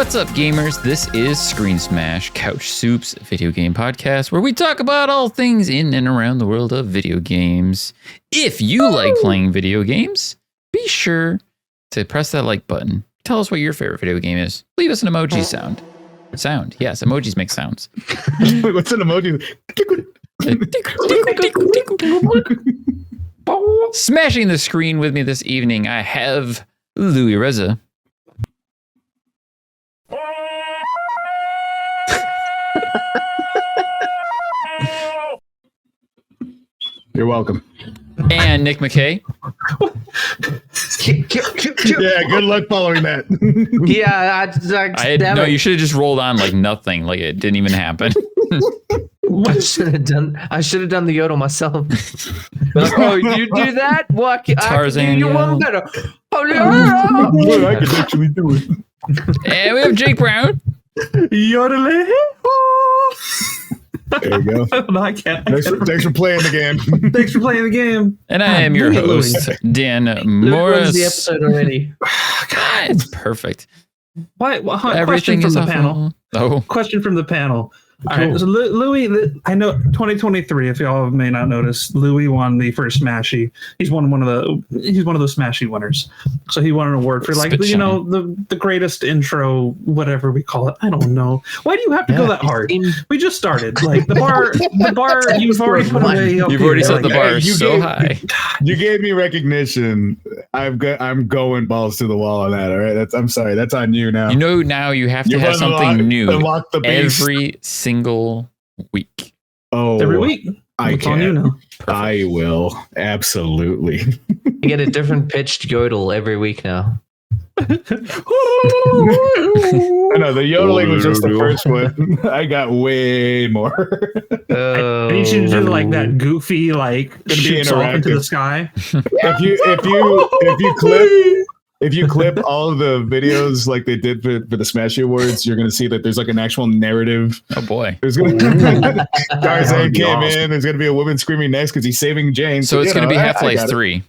What's up, gamers? This is Screen Smash, CouchSoup's video game podcast, where we talk about all things in and around the world of video games. If you like playing video games, be sure to press that like button. Tell us what your favorite video game is. Leave us an emoji sound. Yes, emojis make sounds. Wait, what's an emoji? Smashing the screen with me this evening, I have Reza. You're welcome. And Nick Mckay. Yeah, good luck following that. Yeah, you should have just rolled on like nothing, like it didn't even happen. I should have done the yodel myself. Like, oh, you do that? What? I can do you one better. Oh, I can actually do it. And we have Jake Brown. Yodeling. There you go. No, I can't. Thanks for playing the game. Thanks for playing the game. And I am your host, Dan Morris. The episode already. God, it's perfect. Everything is from the panel. Oh, Question from the panel. All right, so Louis, I know 2023. If y'all may not notice, Louis won the first Smashy. He's one of those Smashy winners. So he won an award for the greatest intro, whatever we call it. I don't know. Why do you have to go that hard? We just started. Like the bar. You've already put away. You've already set the bar so high. You gave me recognition. I'm going balls to the wall on that. All right, I'm sorry. That's on you now. You know, now you have to have something new every single week. Oh, every week. It's on you now. I will absolutely. You get a different pitched yodel every week now. I know the yodeling was just the first one. I got way more. And you should do like that goofy, like shoots off into the sky. If you clip all of the videos like they did for the Smashy Awards, you're going to see that there's like an actual narrative. Oh boy. There's going to Tarzan came in. There's going to be a woman screaming next because he's saving Jane. So it's going to be Half-Life 3.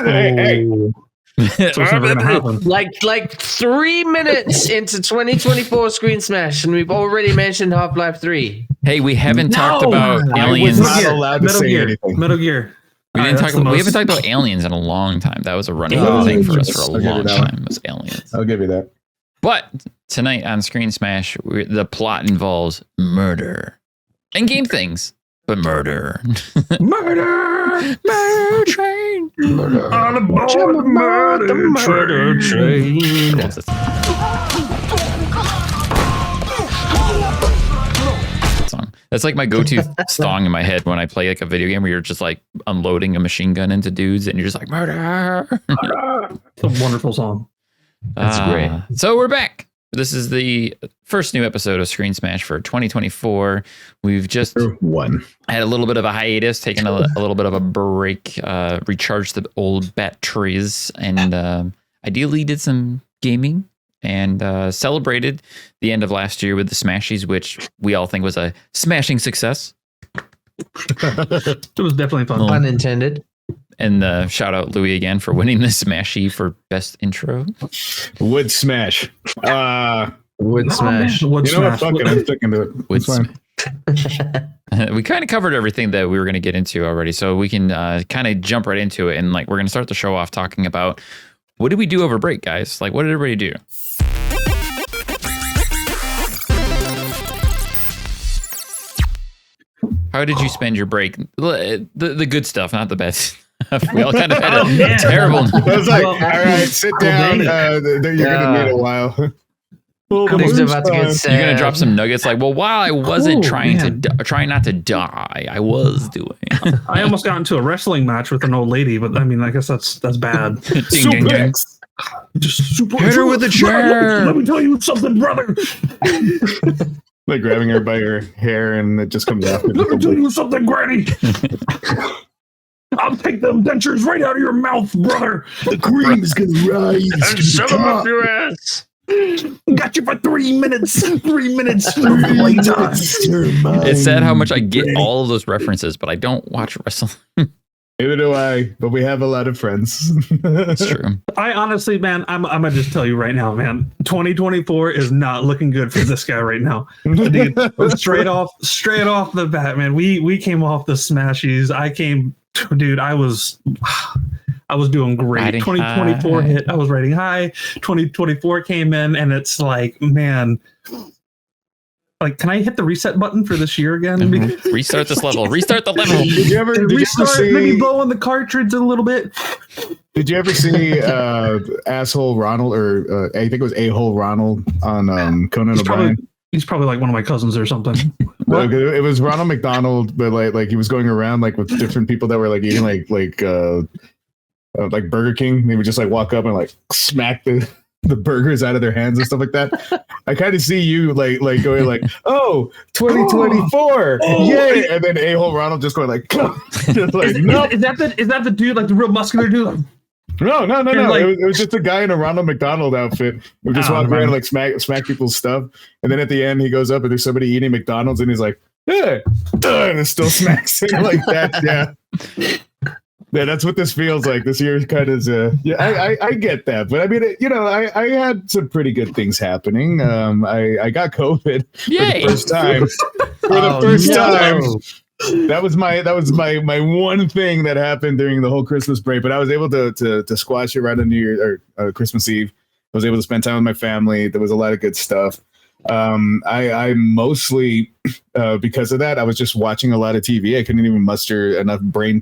Hey. So it's never going to happen. Like 3 minutes into 2024 Screen Smash, and we've already mentioned Half-Life 3. Hey, we haven't talked about aliens. Not allowed to say anything. Metal Gear. We haven't talked about aliens in a long time. That was a running thing for us for a long time. Was aliens. I'll give you that. But tonight on Screen Smash, the plot involves murder and game things, but murder. Murder train. Murder. On aboard the murder train. Song. That's like my go-to song in my head when I play like a video game where you're just like unloading a machine gun into dudes and you're just like murder. It's a wonderful song. That's great. So we're back. This is the first new episode of Screen Smash for 2024. We've just had a little bit of a hiatus, taken a little bit of a break, recharged the old batteries, and ideally did some gaming and celebrated the end of last year with the Smashies, which we all think was a smashing success. It was definitely fun. Pun intended. And shout out Louis again for winning the Smashie for best intro. Wood Smash. Wood Smash. Wood Smash. Smash. I'm sticking to it. Wood Smash. We kind of covered everything that we were going to get into already, so we can kind of jump right into it. And like we're going to start the show off talking about what did we do over break, guys? Like, what did everybody do? How did you spend your break? The good stuff, not the bad stuff. We all kind of had a terrible. I was like, all right, sit down. You're going to need a while. Things are about to get sad. You're going to drop some nuggets like, well, while I wasn't trying not to die, I was doing. I almost got into a wrestling match with an old lady, but I mean, I guess that's bad. Ding, ding, ding. Just super hit her with a chair. Let me tell you something, brother. Like grabbing her by her hair and it just comes out. Let me tell you something, Granny. I'll take them dentures right out of your mouth, brother. The cream is going to rise. And shove them up your ass. Got you for 3 minutes. 3 minutes. Playtime. It's sad how much I get all of those references, but I don't watch wrestling. Neither do I, but we have a lot of friends. It's true. I honestly, man, I'm gonna just tell you right now, man. 2024 is not looking good for this guy right now. Dude, straight off the bat, man. We came off the smashies. I was doing great. Riding 2024 high. hit. I was riding high. 2024 came in, and it's like, man. Like, can I hit the reset button for this year again? Mm-hmm. Restart this level. Restart the level. Did you ever see, maybe blow on the cartridge a little bit? Did you ever see asshole Ronald, or I think it was a-hole Ronald on Conan O'Brien? He's probably like one of my cousins or something. It was Ronald McDonald, but like he was going around like with different people that were like eating like Burger King. They would just like walk up and like smack the burgers out of their hands and stuff like that. I kind of see you like going like, oh, 2024, yay! And then a-hole Ronald just going like, just like nope. Is that the dude, like the real muscular dude? Like, No. Like, it was just a guy in a Ronald McDonald outfit who just walked around and like smack people's stuff. And then at the end, he goes up and there's somebody eating McDonald's and he's like, yeah, and it still smacks it like that. Yeah. Yeah, that's what this feels like. This year kind of I get that, but I mean, I had some pretty good things happening. I got COVID for the first time. That was my one thing that happened during the whole Christmas break. But I was able to squash it right on New Year or Christmas Eve. I was able to spend time with my family. There was a lot of good stuff. I mostly because of that, I was just watching a lot of TV. I couldn't even muster enough brain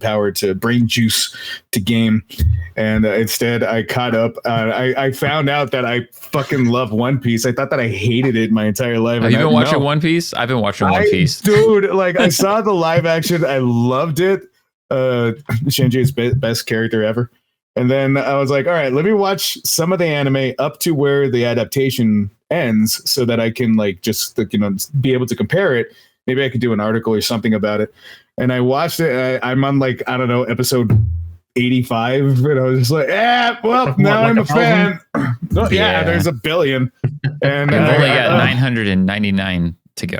juice to game, and instead I caught up. I found out that I fucking love One Piece. I thought that I hated it my entire life. Have you been watching One Piece? I've been watching One Piece, dude. Like I saw the live action, I loved it. Shinji's best character ever. And then I was like, all right, let me watch some of the anime up to where the adaptation ends so that I can like just be able to compare it. Maybe I could do an article or something about it. And I watched it. I'm on like, I don't know, episode 85. And I was just like, now I'm a fan. There's a billion. And I've only got 999 to go.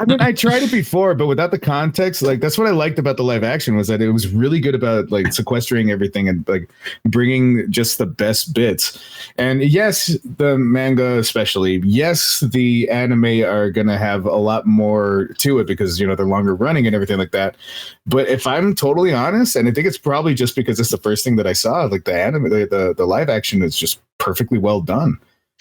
I mean, I tried it before, but without the context, like that's what I liked about the live action was that it was really good about like sequestering everything and like bringing just the best bits. And yes, the manga especially, yes, the anime are going to have a lot more to it because, they're longer running and everything like that. But if I'm totally honest, and I think it's probably just because it's the first thing that I saw, like the anime, the live action is just perfectly well done.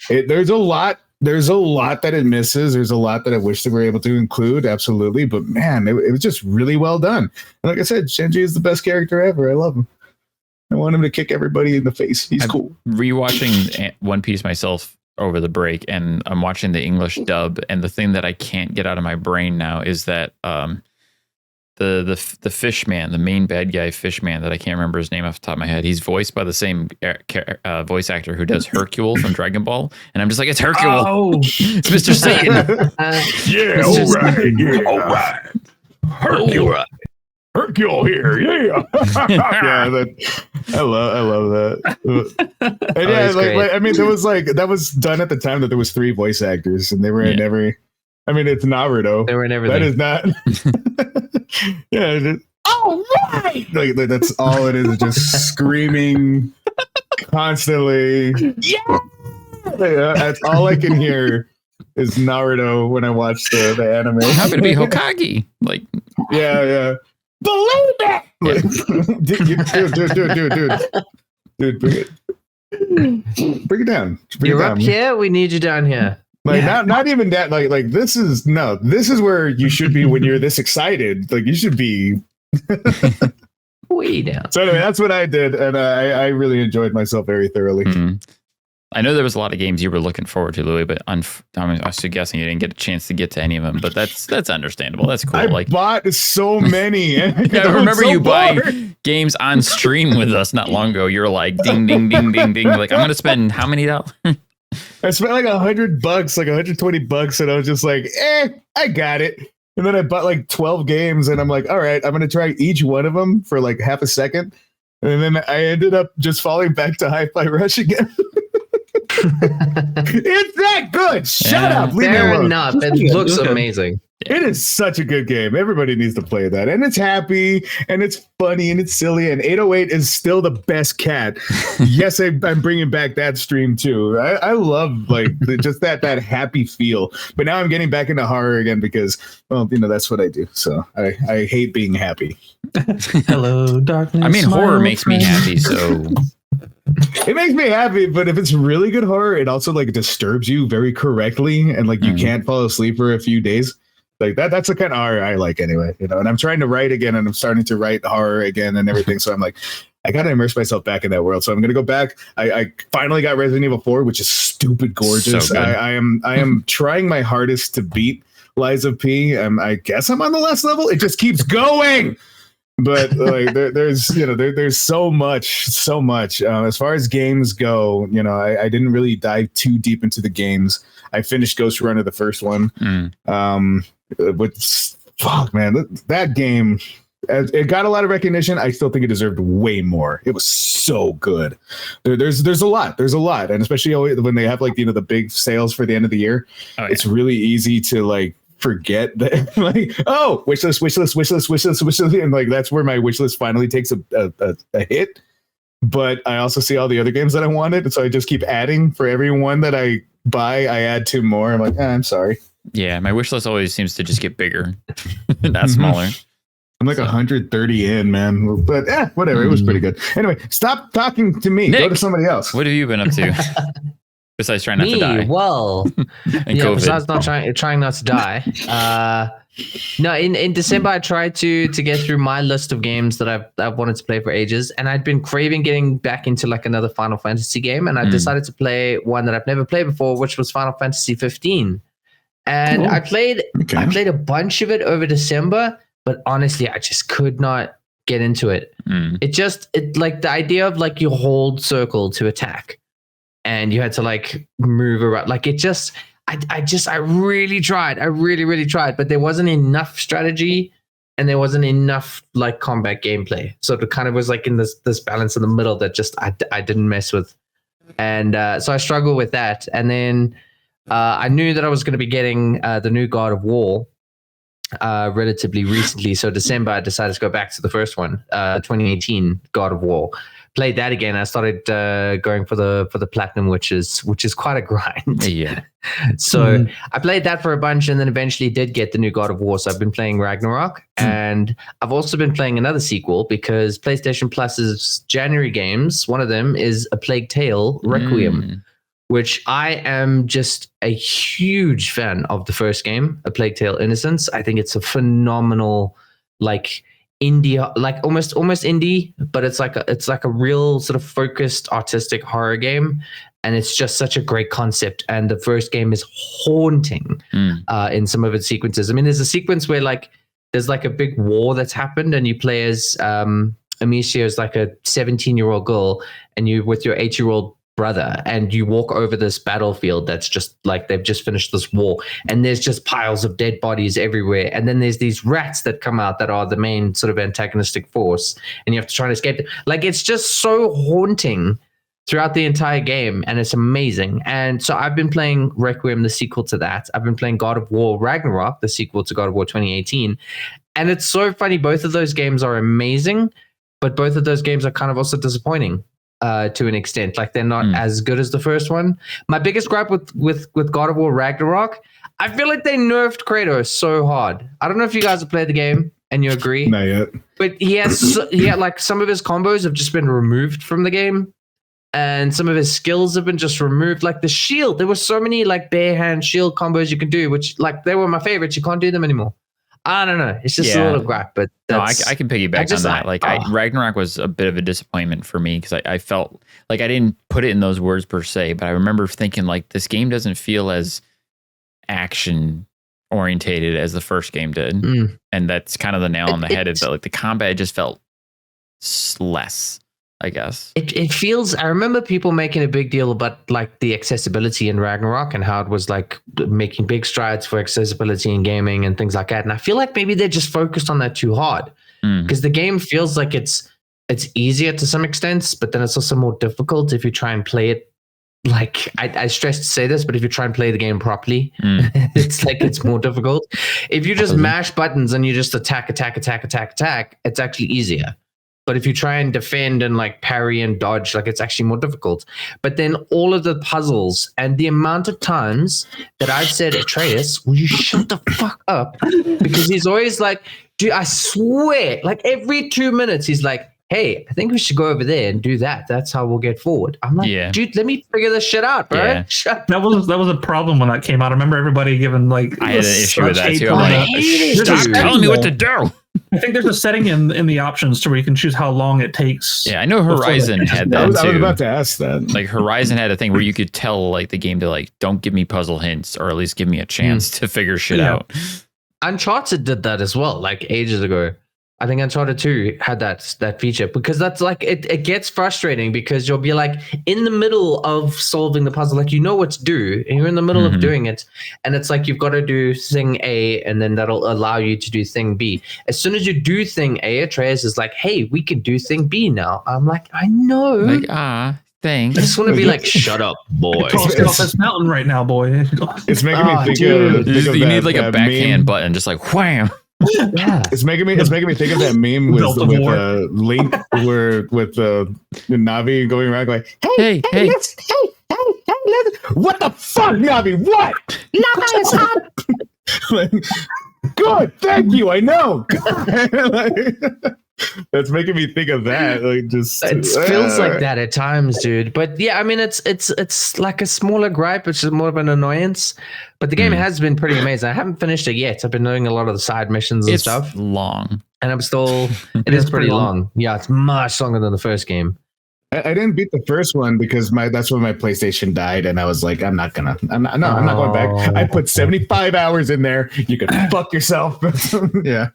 There's a lot that it misses. There's a lot that I wish they were able to include. Absolutely. But man, it was just really well done. And like I said, Shinji is the best character ever. I love him. I want him to kick everybody in the face. He's cool. Rewatching One Piece myself over the break, and I'm watching the English dub. And the thing that I can't get out of my brain now is that the fish man, the main bad guy fish man that I can't remember his name off the top of my head. He's voiced by the same voice actor who does Hercule from Dragon Ball. And I'm just like, it's Hercule. Oh, it's Mr. Satan. All right. Hercule. Hercule here, yeah. I love that. And yeah, like I mean, that was done at the time that there was 3 voice actors, and they were in every. I mean, it's Naruto. They were in everything. That is not. Yeah. Just, all right. Like that's all it is. Just screaming constantly. Yeah. That's all I can hear is Naruto when I watch the anime. I'm happy to be Hokage. Like. Yeah. Believe it. Like, dude, bring it down. You're up here. We need you down here. Like not even that. Like this is where you should be when you're this excited. Like you should be way down. So anyway, that's what I did, and I really enjoyed myself very thoroughly. Mm-hmm. I know there was a lot of games you were looking forward to, Louis, but I'm guessing you didn't get a chance to get to any of them. But that's understandable. That's cool. I bought so many. I remember you buying games on stream with us not long ago. You're like, ding, ding, ding, ding, ding. Like, I'm going to spend how many dollars? I spent like $100, like $120, and I was just like, I got it. And then I bought like 12 games, and I'm like, all right, I'm going to try each one of them for like half a second. And then I ended up just falling back to Hi-Fi Rush again. It's that good. Shut up. Leave me alone. Fair enough. It looks amazing. It is such a good game. Everybody needs to play that. And it's happy and it's funny and it's silly. And 808 is still the best cat. Yes, I'm bringing back that stream too. I love like just that happy feel. But now I'm getting back into horror again because, well, that's what I do. So I hate being happy. Hello, darkness. I mean, horror makes me happy. So it makes me happy, but if it's really good horror, it also like disturbs you very correctly. And like you can't fall asleep for a few days. Like that's the kind of horror I like anyway, and I'm trying to write again and I'm starting to write horror again and everything. So I'm like, I got to immerse myself back in that world. So I'm going to go back. I finally got Resident Evil 4, which is stupid gorgeous. So I am trying my hardest to beat Lies of P. I guess I'm on the last level. It just keeps going. But like there's so much. As far as games go, I didn't really dive too deep into the games. I finished Ghost Runner, the first one. Fuck, man, that game, it got a lot of recognition. I still think it deserved way more. It was so good. There's a lot, and especially when they have like the big sales for the end of the year, it's really easy to like forget that like, oh, wish list, and like that's where my wish list finally takes a hit. But I also see all the other games that I wanted, and so I just keep adding. For every one that I buy, I add 2 more. I'm like, I'm sorry. Yeah, my wish list always seems to just get bigger, not smaller. I'm like 130 in, man. But whatever. It was pretty good. Anyway, stop talking to me. Nick, go to somebody else. What have you been up to? Besides trying not to die. Well, and COVID. Besides not trying not to die. No, in December I tried to get through my list of games that I've wanted to play for ages, and I'd been craving getting back into like another Final Fantasy game, and I decided to play one that I've never played before, which was Final Fantasy 15. And I played a bunch of it over December, but honestly, I just could not get into it. It like the idea of like you hold circle to attack, and you had to like move around. Like it just, I really tried. I really tried, but there wasn't enough strategy and there wasn't enough like combat gameplay. So it kind of was like in this balance in the middle that just I didn't mess with, and so I struggled with that, and then. I knew that I was going to be getting the new God of War relatively recently. So December, I decided to go back to the first one, 2018 God of War. Played that again. I started going for the platinum, which is quite a grind. Yeah. So I played that for a bunch, and then eventually did get the new God of War. So I've been playing Ragnarok, and I've also been playing another sequel because PlayStation Plus's January games. One of them is A Plague Tale: Requiem. Which I am just a huge fan of the first game, A Plague Tale: Innocence. I think it's a phenomenal, like indie, like almost indie, but it's like a real sort of focused artistic horror game, and it's just such a great concept. And the first game is haunting in some of its sequences. I mean, there's a sequence where like there's like a big war that's happened, and you play as Amicia is like a 17-year-old girl, and you with your 8-year-old brother, and you walk over this battlefield that's just like they've just finished this war, and there's just piles of dead bodies everywhere, and then there's these rats that come out that are the main sort of antagonistic force, and you have to try and escape. Like it's just so haunting throughout the entire game, and it's amazing. And so I've been playing Requiem, the sequel to that. I've been playing God of War Ragnarok, the sequel to God of War 2018, and it's so funny. Both of those games are amazing, but both of those games are kind of also disappointing. To an extent, like they're not as good as the first one. My biggest gripe with God of War Ragnarok, I feel like they nerfed Kratos so hard. I don't know if you guys have played the game and you agree. Not yet. But he had like some of his combos have just been removed from the game, and some of his skills have been just removed. Like the shield, there were so many like bare hand shield combos you can do, which like they were my favorites. You can't do them anymore. I don't know. It's just a little gripe, but no, I can piggyback on that. Like Ragnarok was a bit of a disappointment for me because I felt like I didn't put it in those words per se, but I remember thinking like this game doesn't feel as action orientated as the first game did, and that's kind of the nail on the head. Is that like the combat just felt less. I guess it feels. I remember people making a big deal about like the accessibility in Ragnarok and how it was like making big strides for accessibility in gaming and things like that. And I feel like maybe they're just focused on that too hard because the game feels like it's easier to some extent, but then it's also more difficult if you try and play it like I stress to say this, but if you try and play the game properly, it's more difficult. If you just mash buttons and you just attack, it's actually easier. But if you try and defend and like parry and dodge, like it's actually more difficult. But then all of the puzzles and the amount of times that I've said, Atreus, will you shut the fuck up? Because he's always like, dude, I swear, like every 2 minutes, he's like, hey, I think we should go over there and do that. That's how we'll get forward. I'm like, dude, let me figure this shit out, bro. Yeah. That was a problem when that came out. I remember everybody giving like I had an issue with that too. I'm like, stop telling me what to do. I think there's a setting in the options to where you can choose how long it takes. Yeah, I know Horizon had that too. I was about to ask that. Like Horizon had a thing where you could tell like the game to like, don't give me puzzle hints, or at least give me a chance to figure shit out. Uncharted did that as well, like ages ago. I think Uncharted 2 had that feature, because that's like it gets frustrating because you'll be like in the middle of solving the puzzle, like you know what to do, and you're in the middle of doing it, and it's like you've got to do thing A, and then that'll allow you to do thing B. As soon as you do thing A, Atreus is like, "Hey, we can do thing B now." I'm like, I know. Like, thanks. I just want to be like, "Shut up, boy." Get off this mountain right now, boy. It's making me think of you need like a backhand meme. button, just like wham. Yeah, it's making me think of that meme with Link, where with Navi going around going, hey, what the fuck, Navi? What? Navi is hot. Like, good, thank you. I know. That's making me think of that. Like, just it feels like that at times, dude. But yeah, I mean, it's like a smaller gripe, which is more of an annoyance. But the game has been pretty amazing. I haven't finished it yet. I've been doing a lot of the side missions and stuff. It's long, and I'm still. It is pretty long. Yeah, it's much longer than the first game. I didn't beat the first one because that's when my PlayStation died, and I was like, I'm not going back. I put 75 hours in there. You can fuck yourself. Yeah.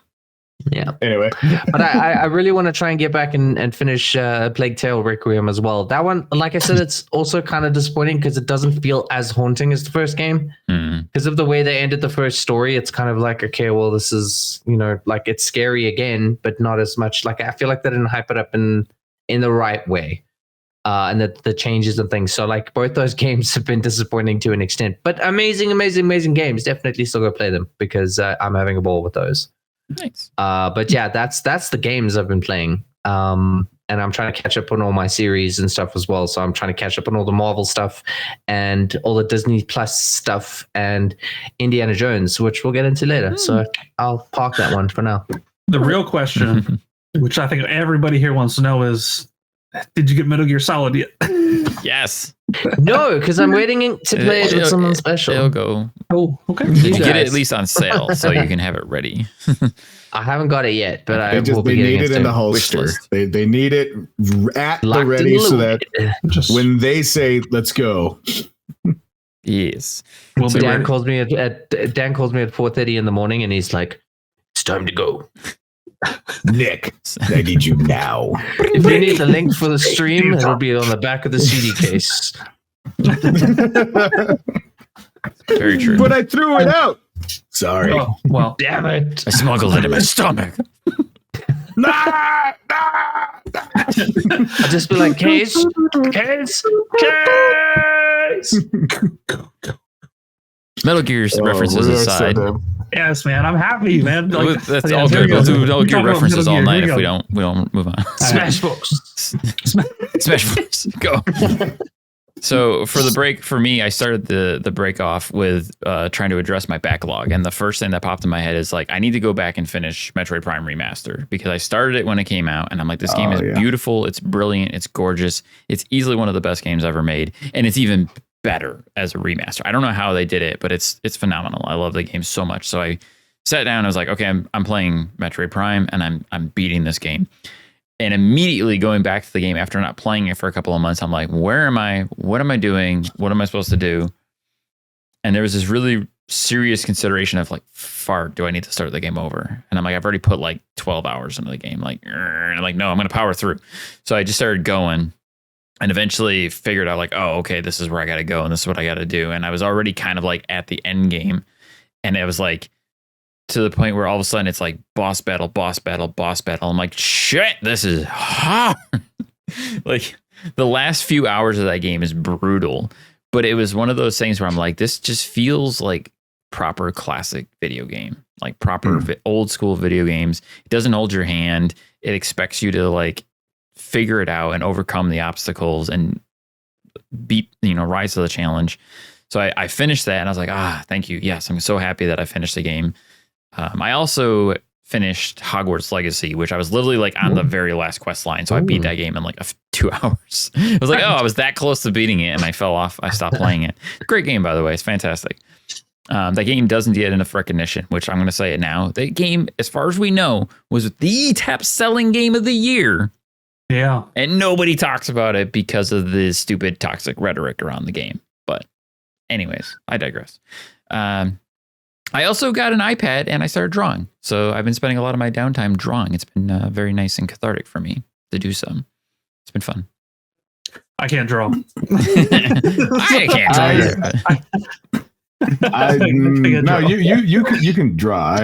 Anyway, but I really want to try and get back and finish Plague Tale Requiem as well. That one, like I said, it's also kind of disappointing because it doesn't feel as haunting as the first game. Because of the way they ended the first story, it's kind of like, okay, well, this is, like it's scary again, but not as much. Like I feel like they didn't hype it up in the right way. And the changes and things. So like both those games have been disappointing to an extent, but amazing games. Definitely still go play them because I'm having a ball with those. Nice. But yeah, that's the games I've been playing. And I'm trying to catch up on all my series and stuff as well. So I'm trying to catch up on all the Marvel stuff and all the Disney Plus stuff and Indiana Jones, which we'll get into later. So I'll park that one for now. The real question, which I think everybody here wants to know, is did you get Metal Gear Solid yet? Yes. No, because I'm waiting to play it with someone special. It'll go. Oh, okay. You get it at least on sale, so you can have it ready. I haven't got it yet, but I will they be getting need it in the holster. They need it at the ready so that when they say "let's go," yes. Well, so Dan calls me at 4:30 in the morning, and he's like, "It's time to go." Nick, I need you now. If you need the link for the stream, it'll be on the back of the CD case. Very true. But I threw it out. Sorry. Oh, well, damn it. I smuggled it in my stomach. I'll just be like, case. Metal Gear references aside. Yes, man, I'm happy, man. Like, that's all good. We'll do Metal Gear references all night if we don't move on. Smash Bros. Smash Bros. Go. So for the break, for me, I started the break off with trying to address my backlog. And the first thing that popped in my head is like, I need to go back and finish Metroid Prime Remaster because I started it when it came out. And I'm like, this game is beautiful. It's brilliant. It's gorgeous. It's easily one of the best games ever made. And it's even better as a remaster. I don't know how they did it, but it's phenomenal. I love the game so much. So I sat down. I was like, okay, I'm playing Metroid Prime and I'm beating this game. And immediately going back to the game after not playing it for a couple of months, I'm like, where am I? What am I doing? What am I supposed to do? And there was this really serious consideration of like, fart, do I need to start the game over? And I'm like, I've already put like 12 hours into the game. Like, and I'm like, no, I'm going to power through. So I just started going and eventually figured out like, oh, okay, this is where I got to go. And this is what I got to do. And I was already kind of like at the end game. And it was like, to the point where all of a sudden it's like boss battle. I'm like, shit, this is hard. Like The last few hours of that game is brutal, but it was one of those things where I'm like, this just feels like proper classic video game, like proper old school video games. It doesn't hold your hand. It expects you to like figure it out and overcome the obstacles and rise to the challenge. So I finished that and I was like, thank you. Yes, I'm so happy that I finished the game. I also finished Hogwarts Legacy, which I was literally like on the very last quest line. So I beat that game in like 2 hours. I was like, I was that close to beating it and I fell off. I stopped playing it. Great game, by the way. It's fantastic. That game doesn't get enough recognition, which I'm going to say it now. That game, as far as we know, was the top selling game of the year. Yeah. And nobody talks about it because of the stupid toxic rhetoric around the game. But anyways, I digress. I also got an iPad and I started drawing. So I've been spending a lot of my downtime drawing. It's been very nice and cathartic for me to do so. It's been fun. I can't draw. I can't draw either. No, you can draw.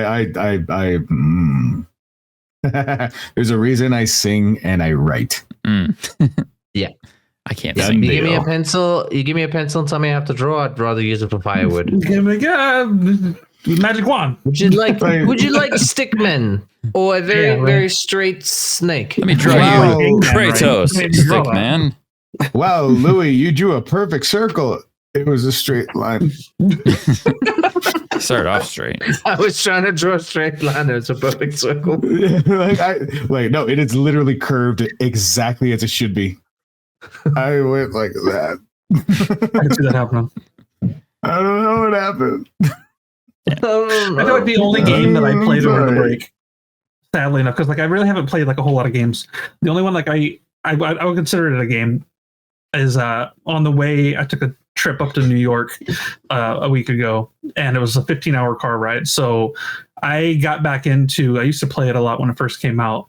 There's a reason I sing and I write. Yeah. I can't You sing. give me a pencil. You give me a pencil and tell me I have to draw. I'd rather use it for firewood. Give me magic wand. Would you like stickmen or a very straight snake? Let me draw you Kratos, stick man. Wow, Louis, you drew a perfect circle. It was a straight line. Started off straight. I was trying to draw a straight line. It was a perfect circle. No, it is literally curved exactly as it should be. I went like that. I can see that happening. I don't know what happened. I feel like the only game that I played over the break, sadly enough, because like I really haven't played like a whole lot of games. The only one like I would consider it a game is on the way I took a trip up to New York a week ago, and it was a 15-hour car ride. So I got back into. I used to play it a lot when it first came out.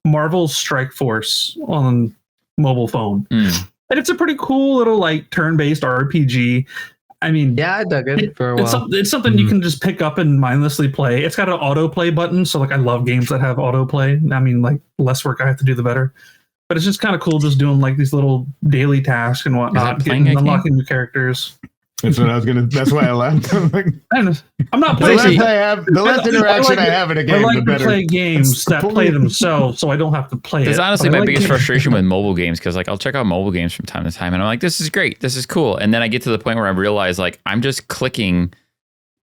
Marvel Strike Force on mobile phone, and it's a pretty cool little like turn-based RPG. I mean, yeah, I dug it for a while. It's something you can just pick up and mindlessly play. It's got an autoplay button, so like I love games that have autoplay. I mean, like less work I have to do, the better. But it's just kind of cool just doing like these little daily tasks and whatnot, unlocking new characters. That's what I was gonna. That's why I laughed. I'm not playing. The less interaction I have in a game, I like the better. To play games that play themselves, so I don't have to play. That's it. honestly my biggest frustration with mobile games, because like I'll check out mobile games from time to time, and I'm like, this is great, this is cool, and then I get to the point where I realize like I'm just clicking,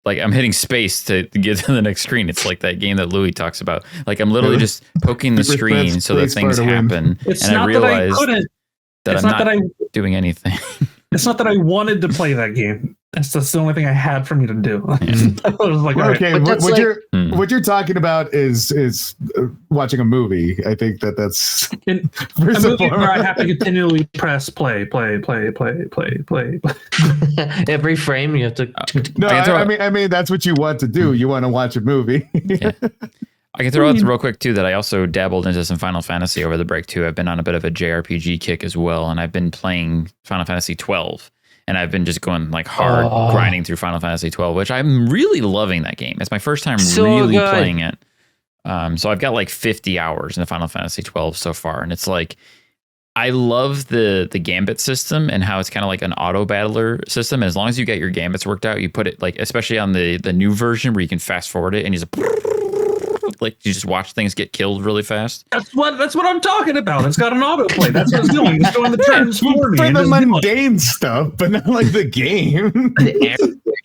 like I'm hitting space to get to the next screen. It's like that game that Louis talks about. Like I'm literally just poking the screen so that things happen, it's and I realize that I'm not doing anything. It's not that I wanted to play that game. That's the only thing I had for me to do. I was like, okay, what you're talking about is watching a movie. I think that's a movie where I have to continually press play. Every frame you have to. No, I mean that's what you want to do. You want to watch a movie. Yeah. I can throw out real quick too that I also dabbled into some Final Fantasy over the break too. I've been on a bit of a JRPG kick as well, and I've been playing Final Fantasy 12, and I've been just going like hard grinding through Final Fantasy 12, which I'm really loving that game. It's my first time really playing it. So I've got like 50 hours in the Final Fantasy 12 so far, and it's like I love the gambit system and how it's kind of like an auto battler system. And as long as you get your gambits worked out, you put it like, especially on the new version where you can fast forward it and you just watch things get killed really fast. That's what I'm talking about. It's got an autoplay. That's what it's doing. It's doing the turns for me. For the mundane stuff, but not like the game.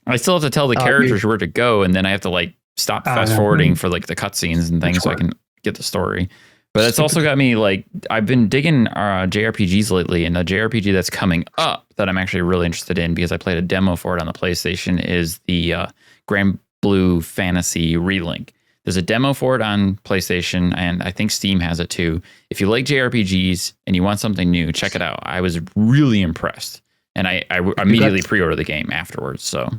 I still have to tell the characters where to go, and then I have to like stop fast forwarding for like the cutscenes and things so I can get the story. But it's also got me like, I've been digging JRPGs lately, and the JRPG that's coming up that I'm actually really interested in because I played a demo for it on the PlayStation is the Grand Blue Fantasy Relink. There's a demo for it on PlayStation, and I think Steam has it too. If you like JRPGs and you want something new, check it out. I was really impressed, and I immediately pre-ordered the game afterwards. So,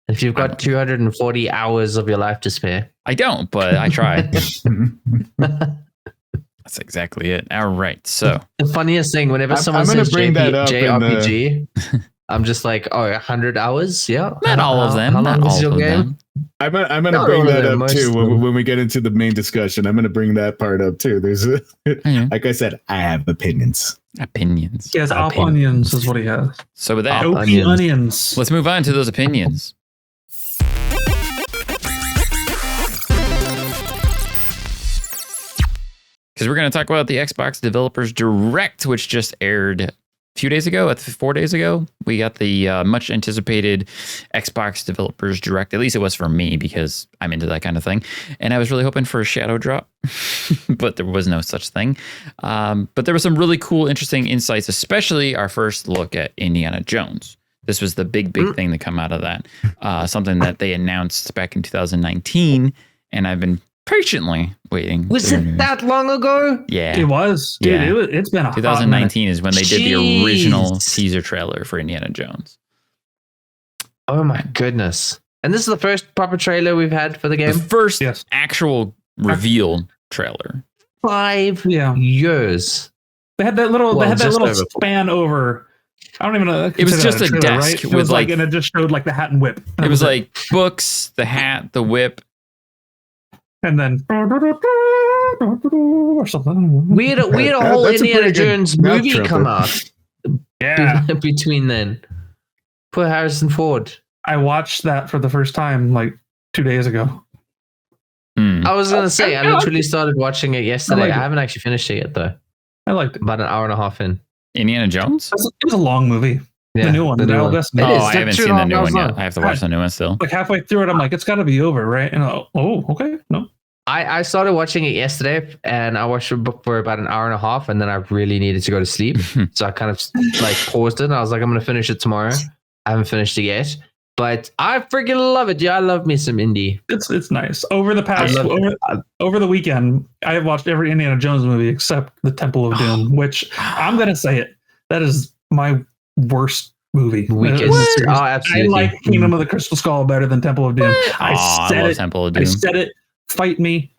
if you've got 240 hours of your life to spare, I don't, but I try. That's exactly it. All right, so the funniest thing, whenever someone says JRPG, I'm just like, 100 hours? Yeah. Not all of them. How long not is all your of game? them. I'm gonna Not bring all of that them, up most too of them. when we get into the main discussion. I'm gonna bring that part up too. There's like I said, I have opinions. Opinions. He has op Opinions. onions, is what he has. So with that, Op- OP onions. onions. let's move on to those opinions. Because we're going to talk about the Xbox Developers Direct, which just aired a few days ago, 4 days ago. We got the much anticipated Xbox Developers Direct. At least it was for me because I'm into that kind of thing. And I was really hoping for a shadow drop, but there was no such thing. But there were some really cool, interesting insights, especially our first look at Indiana Jones. This was the big thing to come out of that. Something that they announced back in 2019. And I've been patiently waiting. Was it that long ago? Yeah. It was. Dude, Yeah. it's been a hot 2019 is when they did the original Jeez. teaser trailer for Indiana Jones. Oh my goodness. And this is the first proper trailer we've had for the The game? first Yes. actual reveal trailer. 5 Yeah. years. They had that little. Well, they had that just little over. span over. I don't even know. It was consider just that a trailer, desk right? It with, was like- and it just showed like the hat and whip. It was like books, the hat, the whip. and then or something. We had a whole That's a Indiana pretty good Jones mouth movie tripper. come out Yeah, between then. Poor Harrison Ford. I watched that for the first time like 2 days ago. Hmm. I was going to say, I literally started watching it yesterday. I like I it. haven't actually finished it yet, though. I liked it. About an hour and a half in. Indiana Jones? It was a long movie. Yeah, the new one. the new Now one. that's It Oh, is. I haven't Two seen and a the half new hours one yet. long. I have to watch the new one still. like halfway through it. I'm like, it's got to be over, right? And okay, no. I started watching it yesterday, and I watched it for about an hour and a half, and then I really needed to go to sleep. So I kind of like paused it, and I was like, I'm going to finish it tomorrow. I haven't finished it yet. But I freaking love it. Yeah, I love me some indie. It's nice. Over the past love over the weekend, I have watched every Indiana Jones movie except The Temple of Doom, which I'm gonna say it. That is my worst movie. Weakest. Seriously. Oh, I absolutely. like Kingdom of the Crystal Skull better than Temple of Doom. I said love it. Temple of I Doom. said it. Fight me.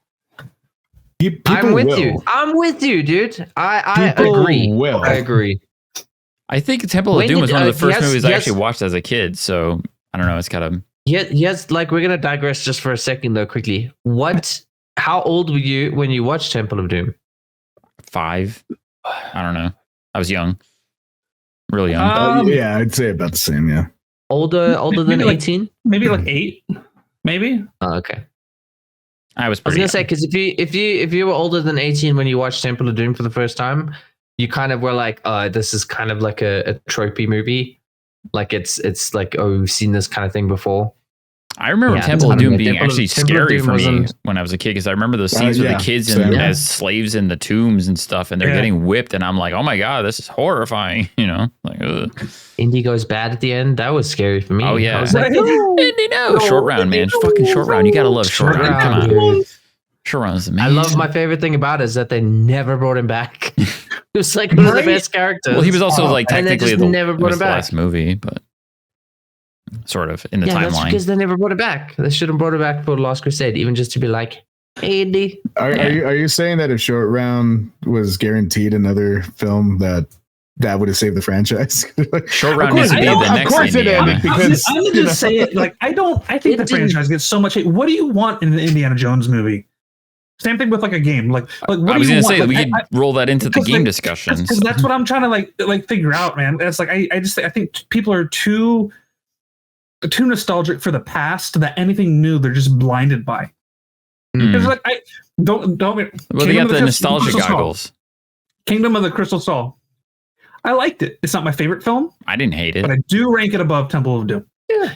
I'm with will. you. I'm with you, dude. I People agree. will. I agree. I think Temple of When Doom did- was one of the first yes, movies I yes. actually watched as a kid. So I don't know. It's kind of Yes, like we're gonna digress just for a second though, quickly. How old were you when you watched Temple of Doom? 5. I don't know. I was young. Really young. Yeah, I'd say about the same. Yeah. Older than Maybe like- 18? Maybe like 8. Maybe. Oh, okay. I was I was pretty gonna young. say because if you were older than 18 when you watched Temple of Doom for the first time, you kind of were like, this is kind of like a tropey movie. Like it's like, oh, we've seen this kind of thing before. I remember Yeah, Temple of Temple Doom of- being Temple of- actually Temple of scary Doom for me wasn't- when I was a kid because I remember those scenes with yeah, the kids same. as slaves in the tombs and stuff, and they're Yeah. getting whipped, and I'm like, oh my god, this is horrifying. You know, like, ugh. Indy goes bad at the end. That was scary for me. Oh, yeah. I was like, Indy, no, short round, man, fucking short round. You gotta love short round. Come on, dude. short round is amazing. I love my favorite thing about it is that they never brought him back. It was like one of the Right? best characters. Well, he was also like and they technically just never it brought was him the back. last movie, but sort of in the That's timeline. because they never brought it back. They should have brought it back for Last Crusade, even just to be like, hey, Indy. Are you saying that if Short Round was guaranteed another film that would have saved the franchise? Short round Of needs to course- be I know, the of next course it Indiana. is, because I'm gonna just say it. Like I think It the didn't- franchise gets so much hate. What do you want in an Indiana Jones movie? Same thing with like a game. Like what I do was you gonna want? say Like, we could roll that into the because, game like, discussions. because that's what I'm trying to like figure out, man. It's like I think people are too nostalgic for the past that anything new they're just blinded by. Mm. Because like I don't Well, they Kingdom got of the Crystal nostalgia Skull. goggles. Kingdom of the Crystal Skull. I liked it. It's not my favorite film, I didn't hate it. but I do rank it above Temple of Doom.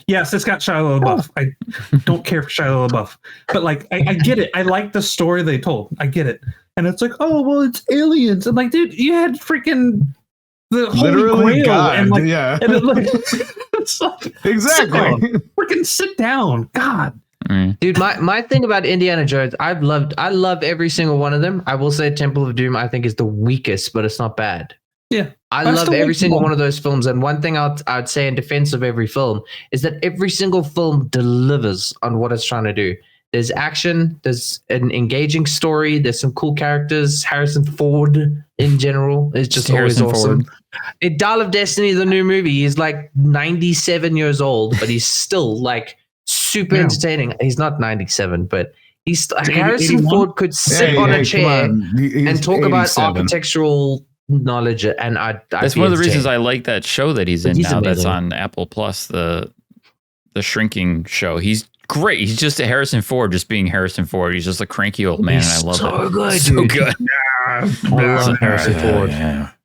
Yes, it's got Shia LaBeouf. I don't care for Shia LaBeouf, but like I get it. I like the story they told. I get it, and it's like, oh well, it's aliens. I'm like, dude, you had freaking the Holy Literally Grail, God. and like, yeah. and it, like, it's like, Exactly. freaking sit down, God. Mm. Dude, my thing about Indiana Jones, I love every single one of them. I will say Temple of Doom, I think, is the weakest, but it's not bad. Yeah. I I love still every like single them all. one of those films. And one thing I'd say in defense of every film is that every single film delivers on what it's trying to do. There's action, there's an engaging story, there's some cool characters. Harrison Ford in general is just always Harrison awesome. Ford. In Dial of Destiny, the new movie, he's like 97 years old, but he's still like super entertaining. He's not 97, but Harrison 81? Ford could sit on a chair and talk about 87. architectural knowledge, and that's one of the reasons I like that show that he's in now. Amazing. That's on Apple Plus, the shrinking show. He's great. He's just a Harrison Ford, just being Harrison Ford. He's just a cranky old man, and I love it. Good, so dude. good. I love Harrison Ford.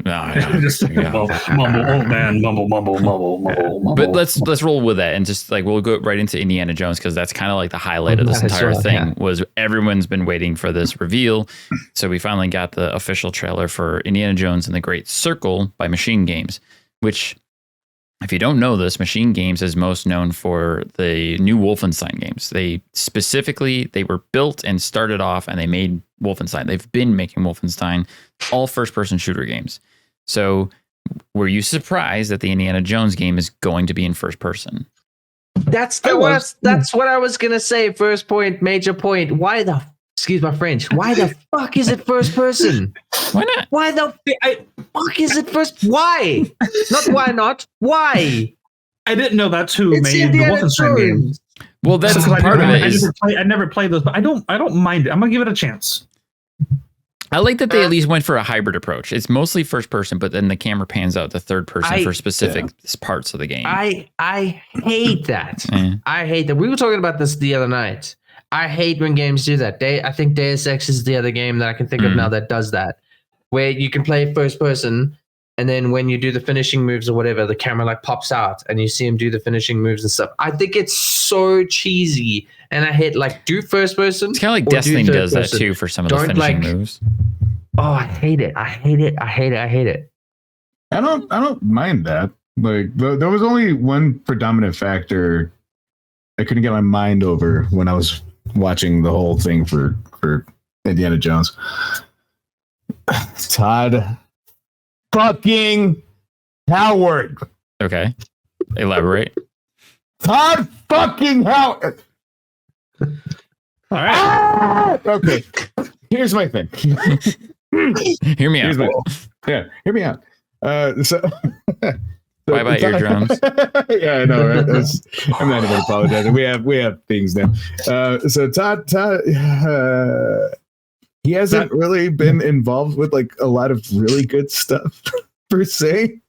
Mumble, old man, mumble. But let's roll with that and just like we'll go right into Indiana Jones because that's kind of like the highlight of this entire thing. Was everyone's been waiting for this reveal, so we finally got the official trailer for Indiana Jones and the Great Circle by Machine Games, which, if you don't know this, Machine Games is most known for the new Wolfenstein games. They were built and started off and they made Wolfenstein. They've been making Wolfenstein, all first-person shooter games. So were you surprised that the Indiana Jones game is going to be in first person? That's what I was going to say. First point, major point. Excuse my French. Why the fuck is it first person? Why not? Why the fuck is it first? Why? Not why not? Why? I didn't know that's who made the Wolfenstein game. Well, that's part of it. I never played those, but I don't mind it. I'm gonna give it a chance. I like that they at least went for a hybrid approach. It's mostly first person, but then the camera pans out to third person for specific parts of the game. I hate that. I hate that. We were talking about this the other night. I hate when games do that. I think Deus Ex is the other game that I can think of now that does that, where you can play first person, and then when you do the finishing moves or whatever, the camera like pops out and you see him do the finishing moves and stuff. I think it's so cheesy, and I hate do first person. It's kind of like Destiny does that too for some of the finishing moves. Oh, I hate it. I hate it. I don't mind that. Like there was only one predominant factor I couldn't get my mind over when I was watching the whole thing for Indiana Jones. Todd fucking Howard. Okay. Elaborate. Todd fucking Howard. All right. Okay. Here's my thing. Hear me out. Hear me out. Bye bye eardrums. Yeah, I know. Right? I'm not even apologizing. We have things now. So Todd, he hasn't really been involved with like a lot of really good stuff per se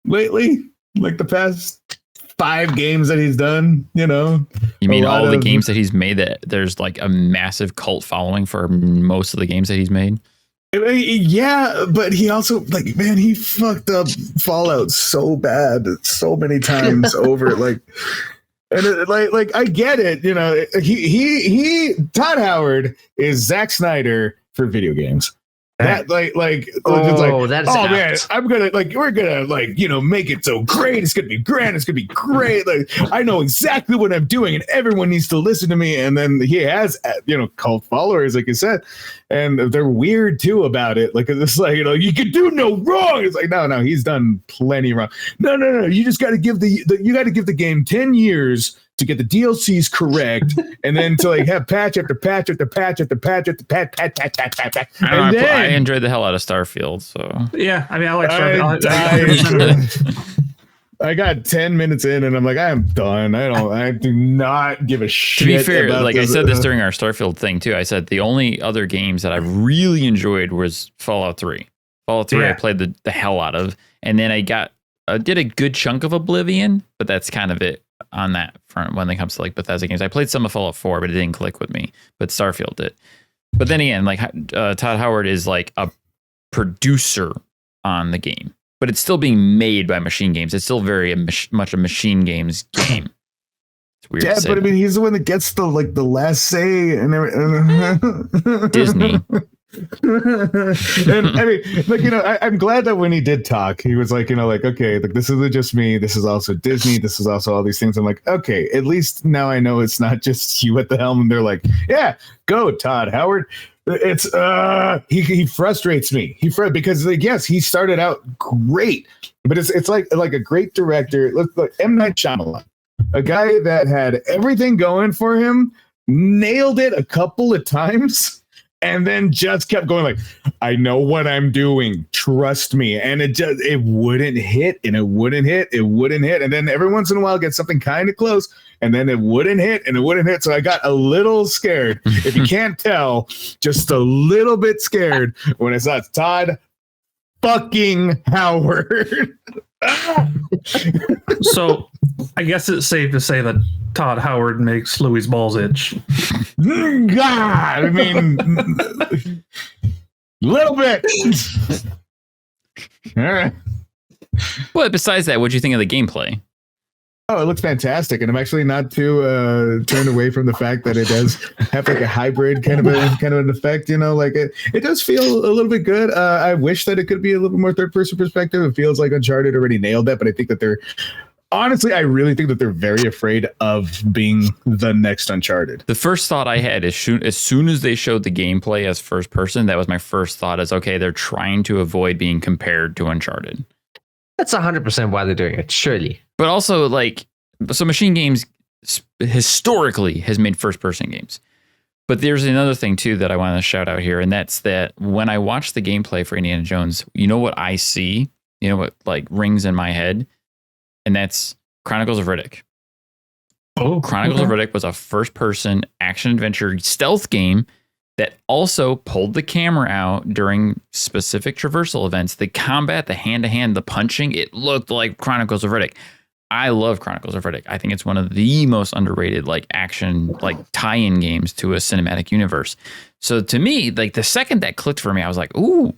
lately. Like the past 5 games that he's done, you know. You mean all the games that he's made that there's like a massive cult following for most of the games that he's made? Yeah, but he also he fucked up Fallout so bad so many times over. Like I get it, you know. He Todd Howard is Zack Snyder for video games. That man, we're gonna make it so great. It's gonna be grand. It's gonna be great. Like I know exactly what I'm doing, and everyone needs to listen to me. And then he has, cult followers, like you said, and they're weird too about it. Like it's like you can do no wrong. It's like no, he's done plenty wrong. No. You just got to give the game 10 years to get the DLCs correct, and then to have patch after patch after patch after patch after patch. I enjoyed the hell out of Starfield. So yeah, I mean, I like Starfield. I got 10 minutes in, and I'm like, I am done. I do not give a shit. To be fair, I said this during our Starfield thing too. I said the only other games that I really enjoyed was Fallout 3. Fallout 3, I played the hell out of, and then I did a good chunk of Oblivion, but that's kind of it on that front when it comes to Bethesda games. I played some of Fallout 4, but it didn't click with me. But Starfield did. But then again, Todd Howard is like a producer on the game, but it's still being made by Machine Games. It's still very much a Machine Games game. It's weird. Yeah, but I mean, he's the one that gets the last say and everything. Disney. And I mean, I'm glad that when he did talk, he was okay, this isn't just me. This is also Disney. This is also all these things. I'm like, okay, at least now I know it's not just you at the helm. And they're like, yeah, go Todd Howard. It's he frustrates me. Because yes, he started out great, but it's like a great director. Look, M. Night Shyamalan, a guy that had everything going for him, nailed it a couple of times. And then just kept going I know what I'm doing. trust me. And it wouldn't hit, and it wouldn't hit, and then every once in a while it gets something kind of close, and then it wouldn't hit, and it wouldn't hit. So I got a little scared. If you can't tell, just a little bit scared when I saw Todd fucking Howard. So I guess it's safe to say that Todd Howard makes Louis' balls itch. God, I mean, little bit. All right. But besides that, what do you think of the gameplay? Oh, it looks fantastic, and I'm actually not too turned away from the fact that it does have like a hybrid kind of an effect. You know, like it does feel a little bit good. I wish that it could be a little bit more third person perspective. It feels like Uncharted already nailed that, but I think that I really think that they're very afraid of being the next Uncharted. The first thought I had is as soon as they showed the gameplay as first person, that was my first thought is, okay, they're trying to avoid being compared to Uncharted. That's 100% why they're doing it, surely. But also, so Machine Games historically has made first person games. But there's another thing, too, that I want to shout out here. And that's that when I watch the gameplay for Indiana Jones, you know what I see? You know what rings in my head? And that's Chronicles of Riddick. Oh, Chronicles of Riddick was a first person action adventure stealth game that also pulled the camera out during specific traversal events. The combat, the hand-to-hand, the punching, it looked like Chronicles of Riddick. I love Chronicles of Riddick. I think it's one of the most underrated action tie-in games to a cinematic universe. So to me, the second that clicked for me, I was like, ooh,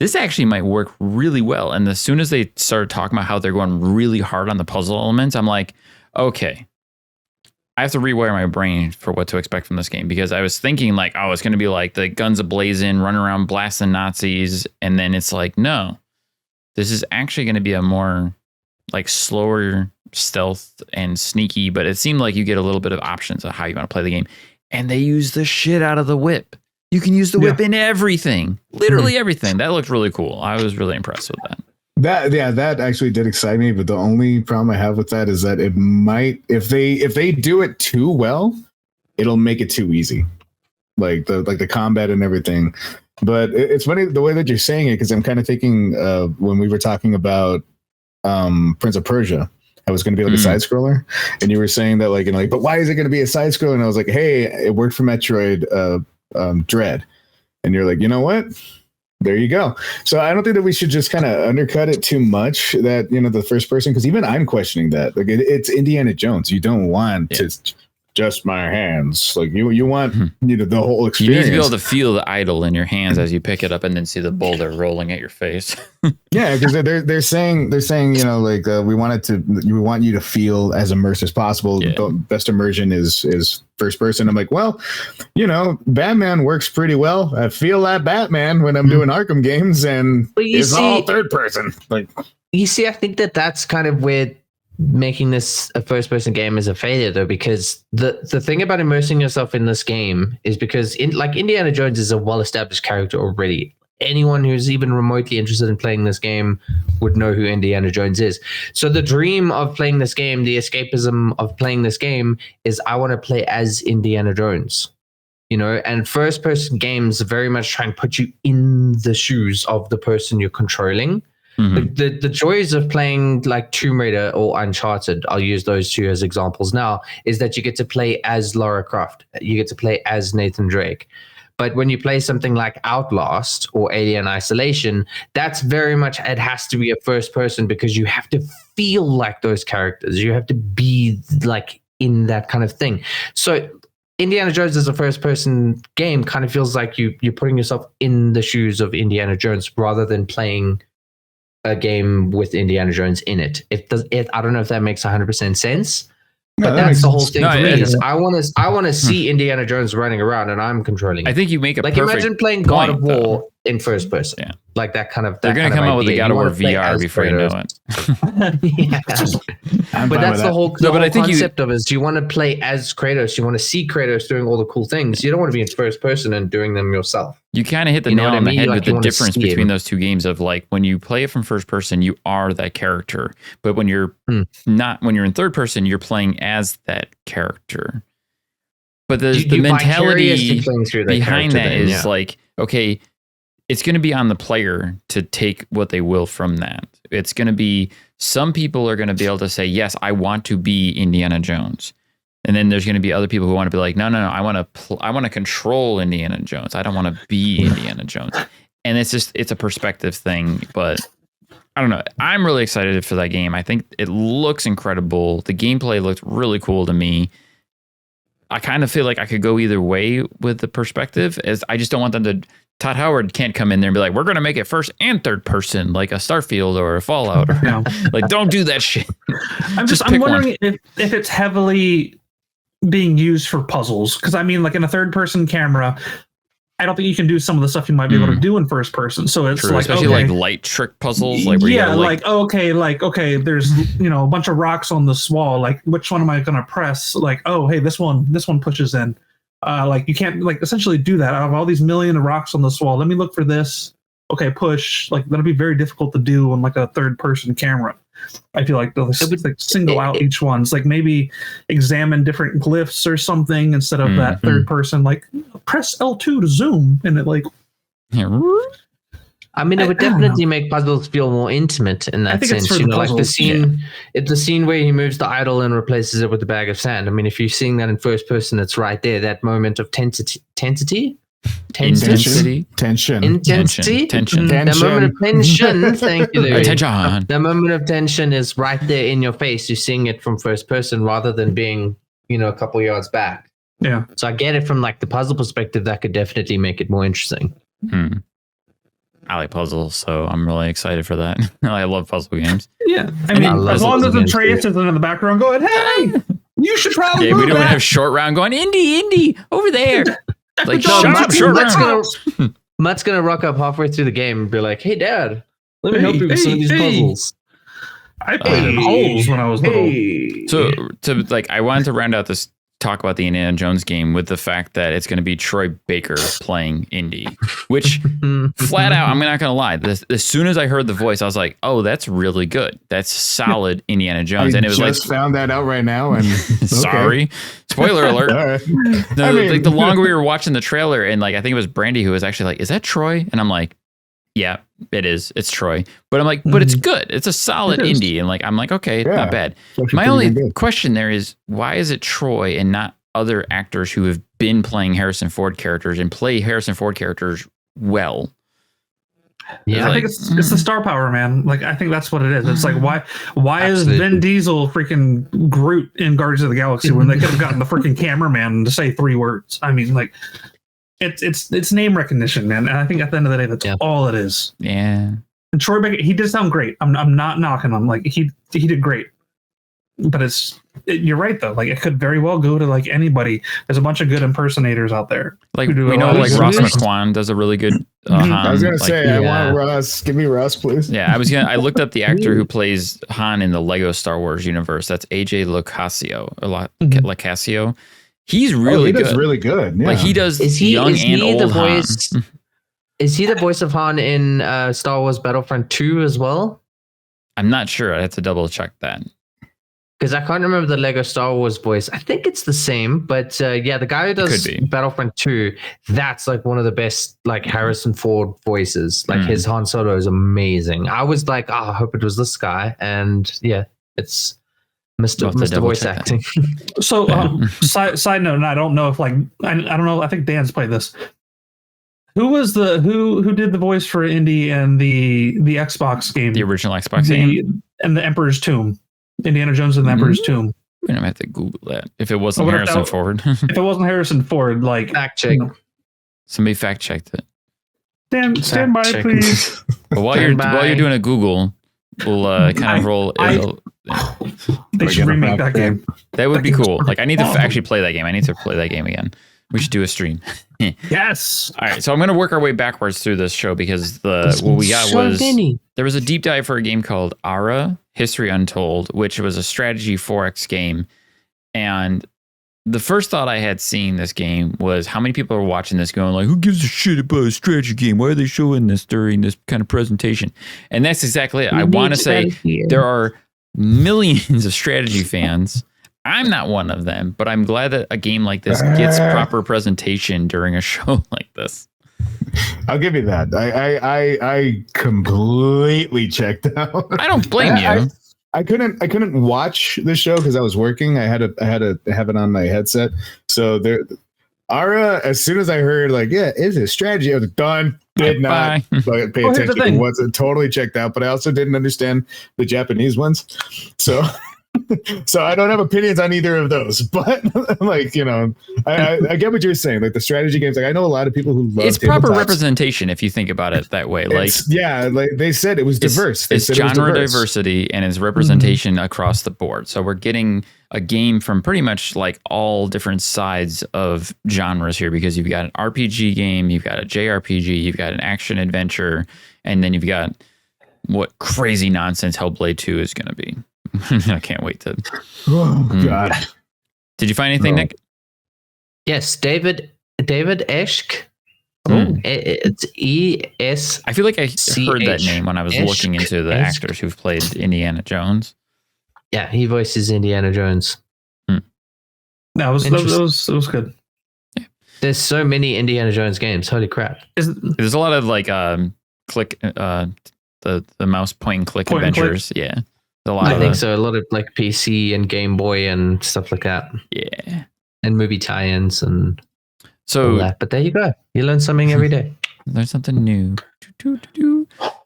this actually might work really well. And as soon as they started talking about how they're going really hard on the puzzle elements, I'm like, okay, I have to rewire my brain for what to expect from this game, because I was thinking it's going to be like the guns a-blazing, running around blasting Nazis. And then it's like, no, this is actually going to be a more slower stealth and sneaky, but it seemed like you get a little bit of options of how you want to play the game. And they use the shit out of the whip. You can use the whip in everything, literally everything. That looked really cool. I was really impressed with that. That actually did excite me, but the only problem I have with that is that it might, if they do it too well, it'll make it too easy, the combat and everything. But it's funny the way that you're saying it, because I'm kind of thinking when we were talking about Prince of Persia, I was going to be a side scroller, and you were saying that but why is it going to be a side scroller? And I was like, hey, it worked for Metroid Dread, and you're like, you know what? There you go. So I don't think that we should just kind of undercut it too much, that, the first person, because even I'm questioning that. It's Indiana Jones. You don't want to just my hands. You want the whole experience. You need to be able to feel the idol in your hands as you pick it up and then see the boulder rolling at your face. Yeah, because they're saying we want you to feel as immersed as possible. Yeah. The best immersion is first person. I'm like, well, Batman works pretty well. I feel like Batman when I'm doing Arkham games, and it's all third person. You see, I think that's kind of where making this a first person game is a failure, though, because the thing about immersing yourself in this game is because Indiana Jones is a well-established character already. Anyone who's even remotely interested in playing this game would know who Indiana Jones is. So the dream of playing this game, the escapism of playing this game, is I want to play as Indiana Jones. And first person games very much try and put you in the shoes of the person you're controlling. Mm-hmm. The joys of playing Tomb Raider or Uncharted, I'll use those two as examples now, is that you get to play as Lara Croft. You get to play as Nathan Drake. But when you play something like Outlast or Alien Isolation, that's very much, it has to be a first person, because you have to feel like those characters. You have to be in that kind of thing. So Indiana Jones as a first person game kind of feels like you're putting yourself in the shoes of Indiana Jones rather than playing a game with Indiana Jones in it. I don't know if that makes 100% sense, but that's the whole thing for me. Is I want to see Indiana Jones running around and I'm controlling it. I think you make a perfect imagine playing God of War in first person. Yeah. That kind of. They're going to come out with the God of War VR before you know it. Yeah. But that's the whole concept of it. Do you want to play as Kratos? You want to see Kratos doing all the cool things. You don't want to be in first person and doing them yourself. You kind of hit the nail on the head with the difference between those two games of when you play it from first person, you are that character. But when you're when you're in third person, you're playing as that character. But the mentality behind that is okay, it's going to be on the player to take what they will from that. It's going to be, some people are going to be able to say, yes, I want to be Indiana Jones. And then there's going to be other people who want to be like, no, I want to control Indiana Jones. I don't want to be Indiana Jones. And it's a perspective thing, but I don't know. I'm really excited for that game. I think it looks incredible. The gameplay looked really cool to me. I kind of feel like I could go either way with the perspective, as I just don't want them to. Todd Howard can't come in there and be like, we're going to make it first and third person, like a Starfield or a Fallout. Or, like, don't do that shit. I'm wondering if it's heavily being used for puzzles. Because I mean, like in a third person camera, I don't think you can do some of the stuff you might be able to do in first person. So it's true, like, especially like light trick puzzles. Like where okay, there's a bunch of rocks on this wall. Like, which one am I going to press? Like, oh, hey, this one pushes in. Like you can't like essentially do that out of all these million of rocks on this wall. Let me look for this. Okay, push. Like that'll be very difficult to do on like a third person camera. I feel like they'll single out each one. It's like maybe examine different glyphs or something instead of that third person. Like press L2 to zoom, and it like. I mean, it would definitely make puzzles feel more intimate in that sense. You know, like the scene, it's the scene where he moves the idol and replaces it with a bag of sand. I mean, if you're seeing that in first person, it's right there. That moment of intensity. Tension. The moment of tension. Thank you, Louis. Tension. The moment of tension is right there in your face. You're seeing it from first person rather than being, a couple yards back. Yeah. So I get it from like the puzzle perspective. That could definitely make it more interesting. I like puzzles, so I'm really excited for that. I love puzzle games. Yeah, I mean, as long as Atreus isn't in the background going, "Hey, you should probably." Yeah, we don't have short round going, Indy, over there. Like, Mutt's gonna rock up halfway through the game and be like, "Hey, Dad, let me help you with some of these puzzles." I played in holes when I was little. So I wanted to round out this talk about the Indiana Jones game with the fact that it's going to be Troy Baker playing Indy, which flat out, I'm not going to lie. As soon as I heard the voice, I was like, oh, that's really good. That's solid Indiana Jones. And it was just found that out right now. And sorry, spoiler alert. Right. The longer we were watching the trailer, and I think it was Brandy who was actually like, is that Troy? And I'm like, yeah, it is. It's Troy. But I'm like, but it's good. It's a solid indie. And I'm like, okay, not bad. My only question there is, why is it Troy and not other actors who have been playing Harrison Ford characters and play Harrison Ford characters well? Yeah, I think it's the star power, man. I think that's what it is. It's like, why is Vin Diesel freaking Groot in Guardians of the Galaxy when they could have gotten the freaking cameraman to say 3 words? I mean, It's name recognition, man. And I think at the end of the day, that's all it is. Yeah. And Troy Baker, he did sound great. I'm not knocking him. He did great. But you're right though. It could very well go to anybody. There's a bunch of good impersonators out there. We know Ross McQuan does a really good. I was gonna say I want Russ. Give me Russ, please. Yeah, I looked up the actor who plays Han in the Lego Star Wars universe. That's AJ Locascio. He's really good. He does really good. Yeah. He does young and old Han. Is he the voice of Han in Star Wars Battlefront 2 as well? I'm not sure. I have to double check that. Because I can't remember the Lego Star Wars voice. I think it's the same, but the guy who does Battlefront 2, that's one of the best Harrison Ford voices. His Han Solo is amazing. I was like, I hope it was this guy, and it's Mr. Voice Acting. So, side note, and I don't know if I don't know. I think Dan's played this. Who was who did the voice for Indy and the Xbox game? The original Xbox game and the Emperor's Tomb. Indiana Jones and the Emperor's Tomb. We're gonna have to Google that. If it wasn't Harrison Ford. If it wasn't Harrison Ford, fact check. Somebody fact checked it. Dan, stand by, please. But while you're doing a Google, we'll kind of roll. They should remake that game. That would be cool. I need to actually play that game. I need to play that game again. We should do a stream. Yes. All right. So I'm going to work our way backwards through this show because what we got was there was a deep dive for a game called Ara History Untold, which was a strategy 4X game. And the first thought I had seeing this game was how many people are watching this going who gives a shit about a strategy game? Why are they showing this during this kind of presentation? And that's exactly it. I want to say there are millions of strategy fans. I'm not one of them, but I'm glad that a game like this gets proper presentation during a show like this. I'll give you that. I completely checked out. I don't blame you. I couldn't watch the show because I was working. I had to have it on my headset. So there, Ara, as soon as I heard like, yeah, is it strategy? I was done. Did not pay attention. Wasn't totally checked out, but I also didn't understand the Japanese ones. So so I don't have opinions on either of those. But like, you know, I get what you're saying. Like the strategy games, like I know a lot of people who love it's proper representation if you think about it that way. Like like they said it was diverse. It's genre diversity and it's representation across the board. So we're getting a game from pretty much like all different sides of genres here, because you've got an RPG game, you've got a JRPG, you've got an action adventure, and then you've got what crazy nonsense Hellblade 2 is going to be. I can't wait to. Oh God! Did you find anything, Nick? Yes, David Eschk. It's ES. I feel like I heard that name when I was looking into the actors who've played Indiana Jones. Yeah, he voices Indiana Jones. No, it was good. Yeah. There's so many Indiana Jones games. Holy crap! There's a lot of like click the mouse point and click adventures. Yeah. I think so. A lot of like PC and Game Boy and stuff like that. Yeah. And movie tie-ins and so all that. But there you go. You learn something every day. There's something new.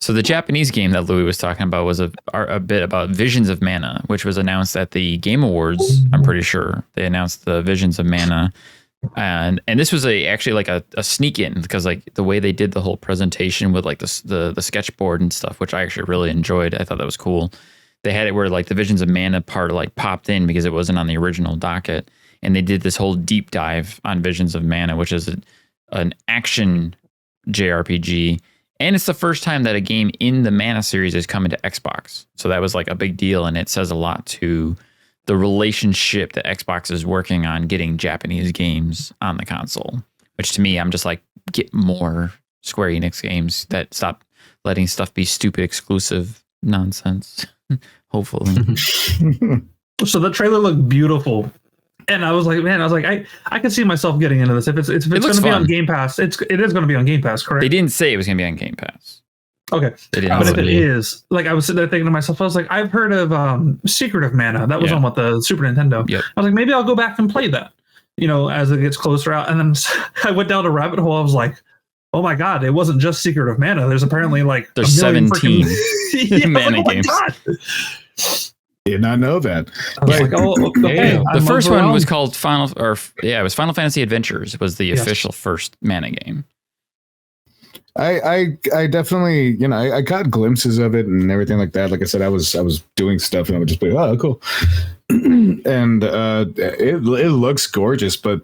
So the Japanese game that Louis was talking about was a bit about Visions of Mana, which was announced at the Game Awards. I'm pretty sure they announced the Visions of Mana. And this was actually like a sneak in, because like the way they did the whole presentation with like the sketchboard and stuff, which I actually really enjoyed. I thought that was cool. They had it where like the Visions of Mana part like popped in because it wasn't on the original docket, and they did this whole deep dive on Visions of Mana, which is an action JRPG, and it's the first time that a game in the Mana series is coming to Xbox. So that was like a big deal, and it says a lot to the relationship that Xbox is working on getting Japanese games on the console. Which to me, I'm just like, get more Square Enix games that stop letting stuff be stupid exclusive nonsense. Hopefully. So the trailer looked beautiful, and I was like, I can see myself getting into this. If it's going to be on Game Pass, it is going to be on Game Pass, correct? They didn't say it was going to be on Game Pass. Okay, but if it is, like, I was sitting there thinking to myself, I was like, I've heard of Secret of Mana. That was on the Super Nintendo. Yep. I was like, maybe I'll go back and play that, you know, as it gets closer out. And then I went down a rabbit hole. I was like, oh my God, it wasn't just Secret of Mana. There's apparently like there's 17 Mana games. Did not know that. I was like, oh, okay. The first one was called Final Fantasy Adventures. Was the official first Mana game. I definitely, you know, I caught glimpses of it and everything like that. Like I said, I was doing stuff and I would just be, oh, cool. And it looks gorgeous, but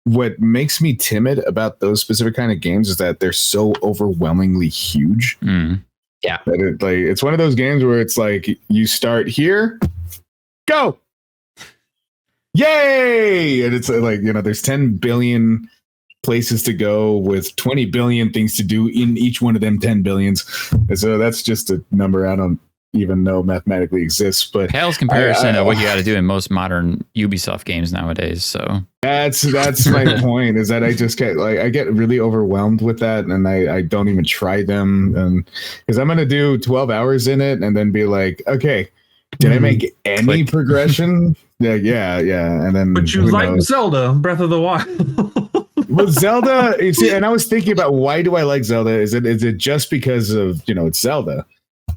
what makes me timid about those specific kind of games is that they're so overwhelmingly huge. Yeah, that it's one of those games where it's like you start here, go, yay, and it's like, you know, there's 10 billion places to go with 20 billion things to do in each one of them 10 billions. And so that's just a number I don't even know mathematically exists, but pales comparison of what you got to do in most modern Ubisoft games nowadays. So that's my point, is that I just get like, I get really overwhelmed with that, and I don't even try them, and because I'm gonna do 12 hours in it and then be like, okay, did I make any progression? Yeah, and then. But you like Zelda Breath of the Wild. Well, Zelda, you see, and I was thinking about, why do I like Zelda? Is it just because of, you know, it's Zelda?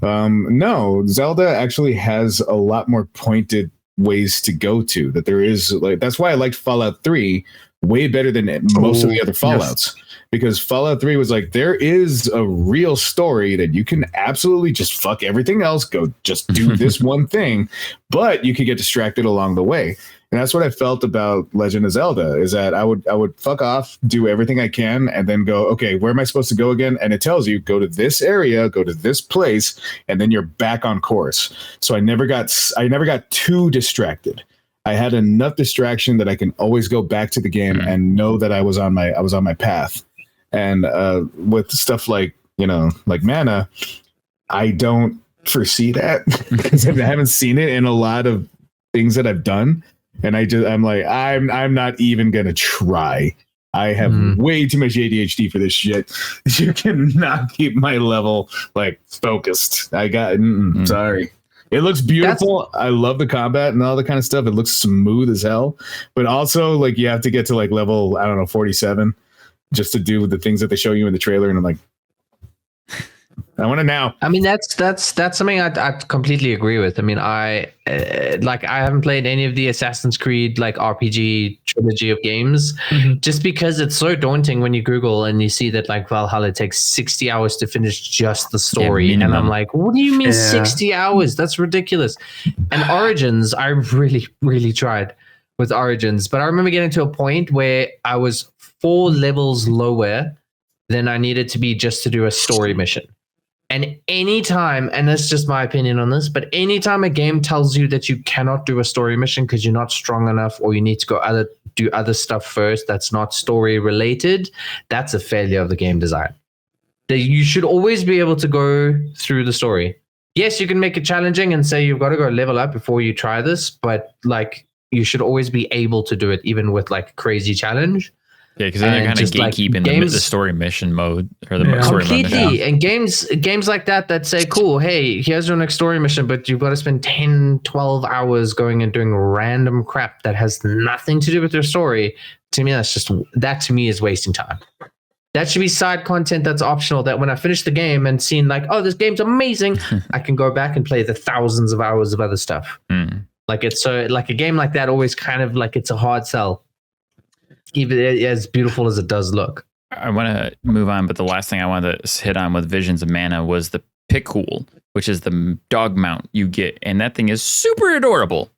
No, Zelda actually has a lot more pointed ways to go to, that there is, like, that's why I liked Fallout 3 way better than most of the other Fallouts. Yes. Because Fallout 3 was like, there is a real story that you can absolutely just fuck everything else, go just do this one thing, but you could get distracted along the way. And that's what I felt about Legend of Zelda, is that I would fuck off, do everything I can, and then go, okay, where am I supposed to go again? And it tells you, go to this area, go to this place, and then you're back on course. So I never got too distracted. I had enough distraction that I can always go back to the game and know that I was on my path. And with stuff like, you know, like Mana, I don't foresee that because I haven't seen it in a lot of things that I've done. And I'm like, I'm not even gonna try. I have way too much ADHD for this shit. You cannot keep my level like focused. I got sorry. It looks beautiful. I love the combat and all the kind of stuff. It looks smooth as hell. But also, like, you have to get to like level, I don't know, 47 just to do the things that they show you in the trailer. And I'm like, I want it now. I mean, that's something I completely agree with. I mean, I haven't played any of the Assassin's Creed like RPG trilogy of games, just because it's so daunting when you Google and you see that like Valhalla takes 60 hours to finish just the story, and I'm like, what do you mean 60 hours? That's ridiculous. And Origins, I really, really tried with Origins, but I remember getting to a point where I was 4 levels lower than I needed to be just to do a story mission. And anytime, and that's just my opinion on this, but anytime a game tells you that you cannot do a story mission because you're not strong enough, or you need to go do other stuff first that's not story related, that's a failure of the game design. That you should always be able to go through the story. Yes, you can make it challenging and say you've got to go level up before you try this, but like you should always be able to do it, even with like crazy challenge. Yeah, because then they're kind of gatekeeping the story mission mode or the story completely. mode. And games like that say, cool, hey, here's your next story mission, but you've got to spend 10, 12 hours going and doing random crap that has nothing to do with your story. To me, that to me is wasting time. That should be side content that's optional, that when I finish the game and seen like, oh, this game's amazing, I can go back and play the thousands of hours of other stuff. Like it's so like a game like that always kind of like it's a hard sell. Even as beautiful as it does look. I want to move on, but the last thing I wanted to hit on with Visions of Mana was the Pickhool, which is the dog mount you get, and that thing is super adorable.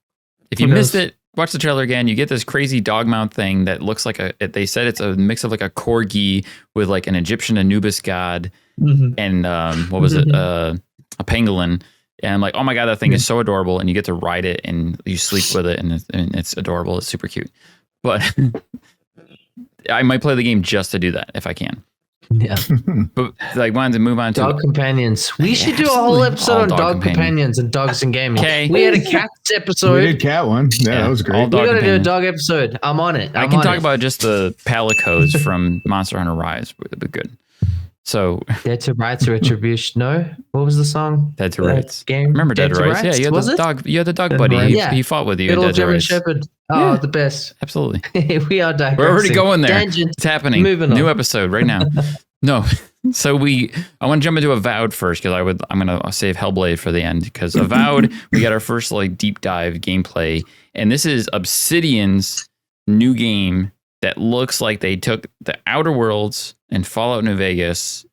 If you missed it, watch the trailer again. You get this crazy dog mount thing that looks like they said it's a mix of like a corgi with like an Egyptian Anubis god and what was it? A pangolin. And I'm like, oh my God, that thing is so adorable. And you get to ride it and you sleep with it, and it's adorable. It's super cute. But I might play the game just to do that if I can. Yeah. But like wanted to move on to dog companions. We should do a whole episode on dog companions and dogs in gaming. Okay. We had a cat episode. We did cat one. Yeah, that was great. We gotta do a dog episode. I'm on it. I can talk about just the palicoes from Monster Hunter Rise. Would be good. So Dead to Rights Retribution. No, what was the song? Dead to Rights. Game. Remember Dead to Rights? Yeah, you had the dog. You had the dog buddy. He fought with you. Little German Shepherd. Oh, the best. Absolutely. We are digressing. We're already going there. Tangent. It's happening. Moving on. New episode right now. No. So I want to jump into Avowed first because I'm gonna save Hellblade for the end, because Avowed we got our first like deep dive gameplay, and this is Obsidian's new game that looks like they took the Outer Worlds and Fallout New Vegas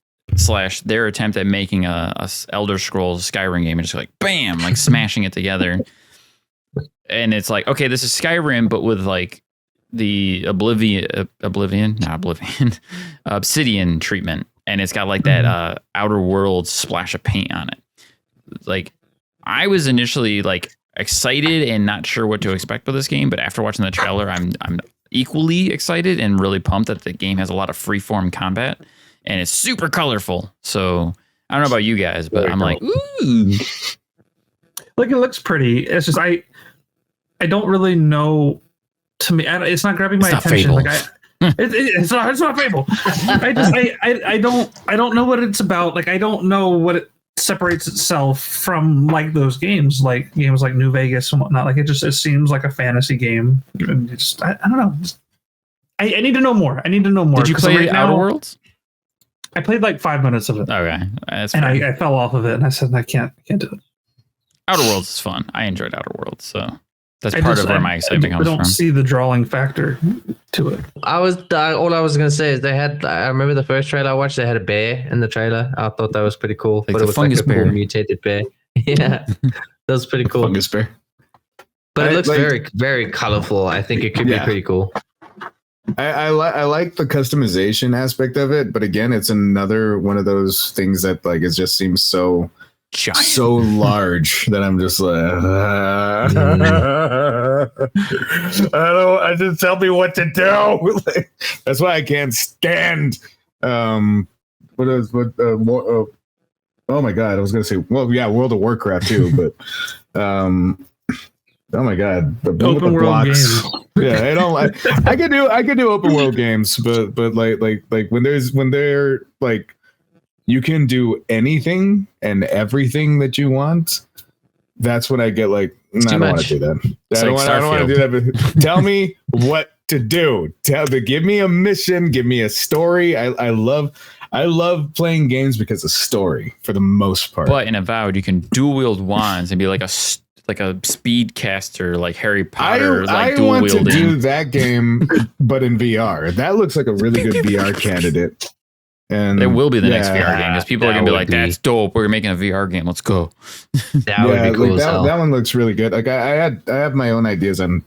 / their attempt at making a Elder Scrolls Skyrim game and just like bam, like smashing it together. And it's like, okay, this is Skyrim, but with like the Obsidian treatment. And it's got like that Outer Worlds splash of paint on it. Like I was initially like excited and not sure what to expect with this game, but after watching the trailer, I'm equally excited and really pumped that the game has a lot of freeform combat and it's super colorful. So I don't know about you guys, but I'm like, ooh. Like it looks pretty. It's just I don't really know. To me, it's not grabbing my attention. Fable. Like it's not Fable. I don't know what it's about. Like I don't know what it separates itself from like those games, like games like New Vegas and whatnot. Like it seems like a fantasy game. And I don't know. I need to know more. Did you play Outer Worlds? I played like 5 minutes of it. Okay, and I fell off of it, and I said I can't do it. Outer Worlds is fun. I enjoyed Outer Worlds, so that's part of where my excitement comes from. I don't see the drawing factor to it. All I was gonna say is they had. I remember the first trailer I watched. They had a bear in the trailer. I thought that was pretty cool. Like but the it was fungus like a bear. cool mutated bear. Yeah, that was pretty cool. Fungus bear. But it looks very, very colorful. I think it could be pretty cool. I like the customization aspect of it, but again, it's another one of those things that like it just seems so giant, so large that I'm just like, I just tell me what to do. That's why I can't stand. Oh my God, I was gonna say, well, yeah, World of Warcraft too, but Oh my god, the Open world games. Yeah, I don't like. I could do open world games, but like when they're like, you can do anything and everything that you want. That's when I get like, I don't want to do that. I don't want to do that. But tell me what to do. Give me a mission. Give me a story. I love playing games because of story for the most part. But in Avowed, you can dual wield wands and be like a speed caster, like Harry Potter. I want to do that game, but in VR. That looks like a really good VR candidate. And it will be the next VR game because people are gonna be like, "That's dope. We're making a VR game. Let's go." That would be cool. That one looks really good. Like I have my own ideas on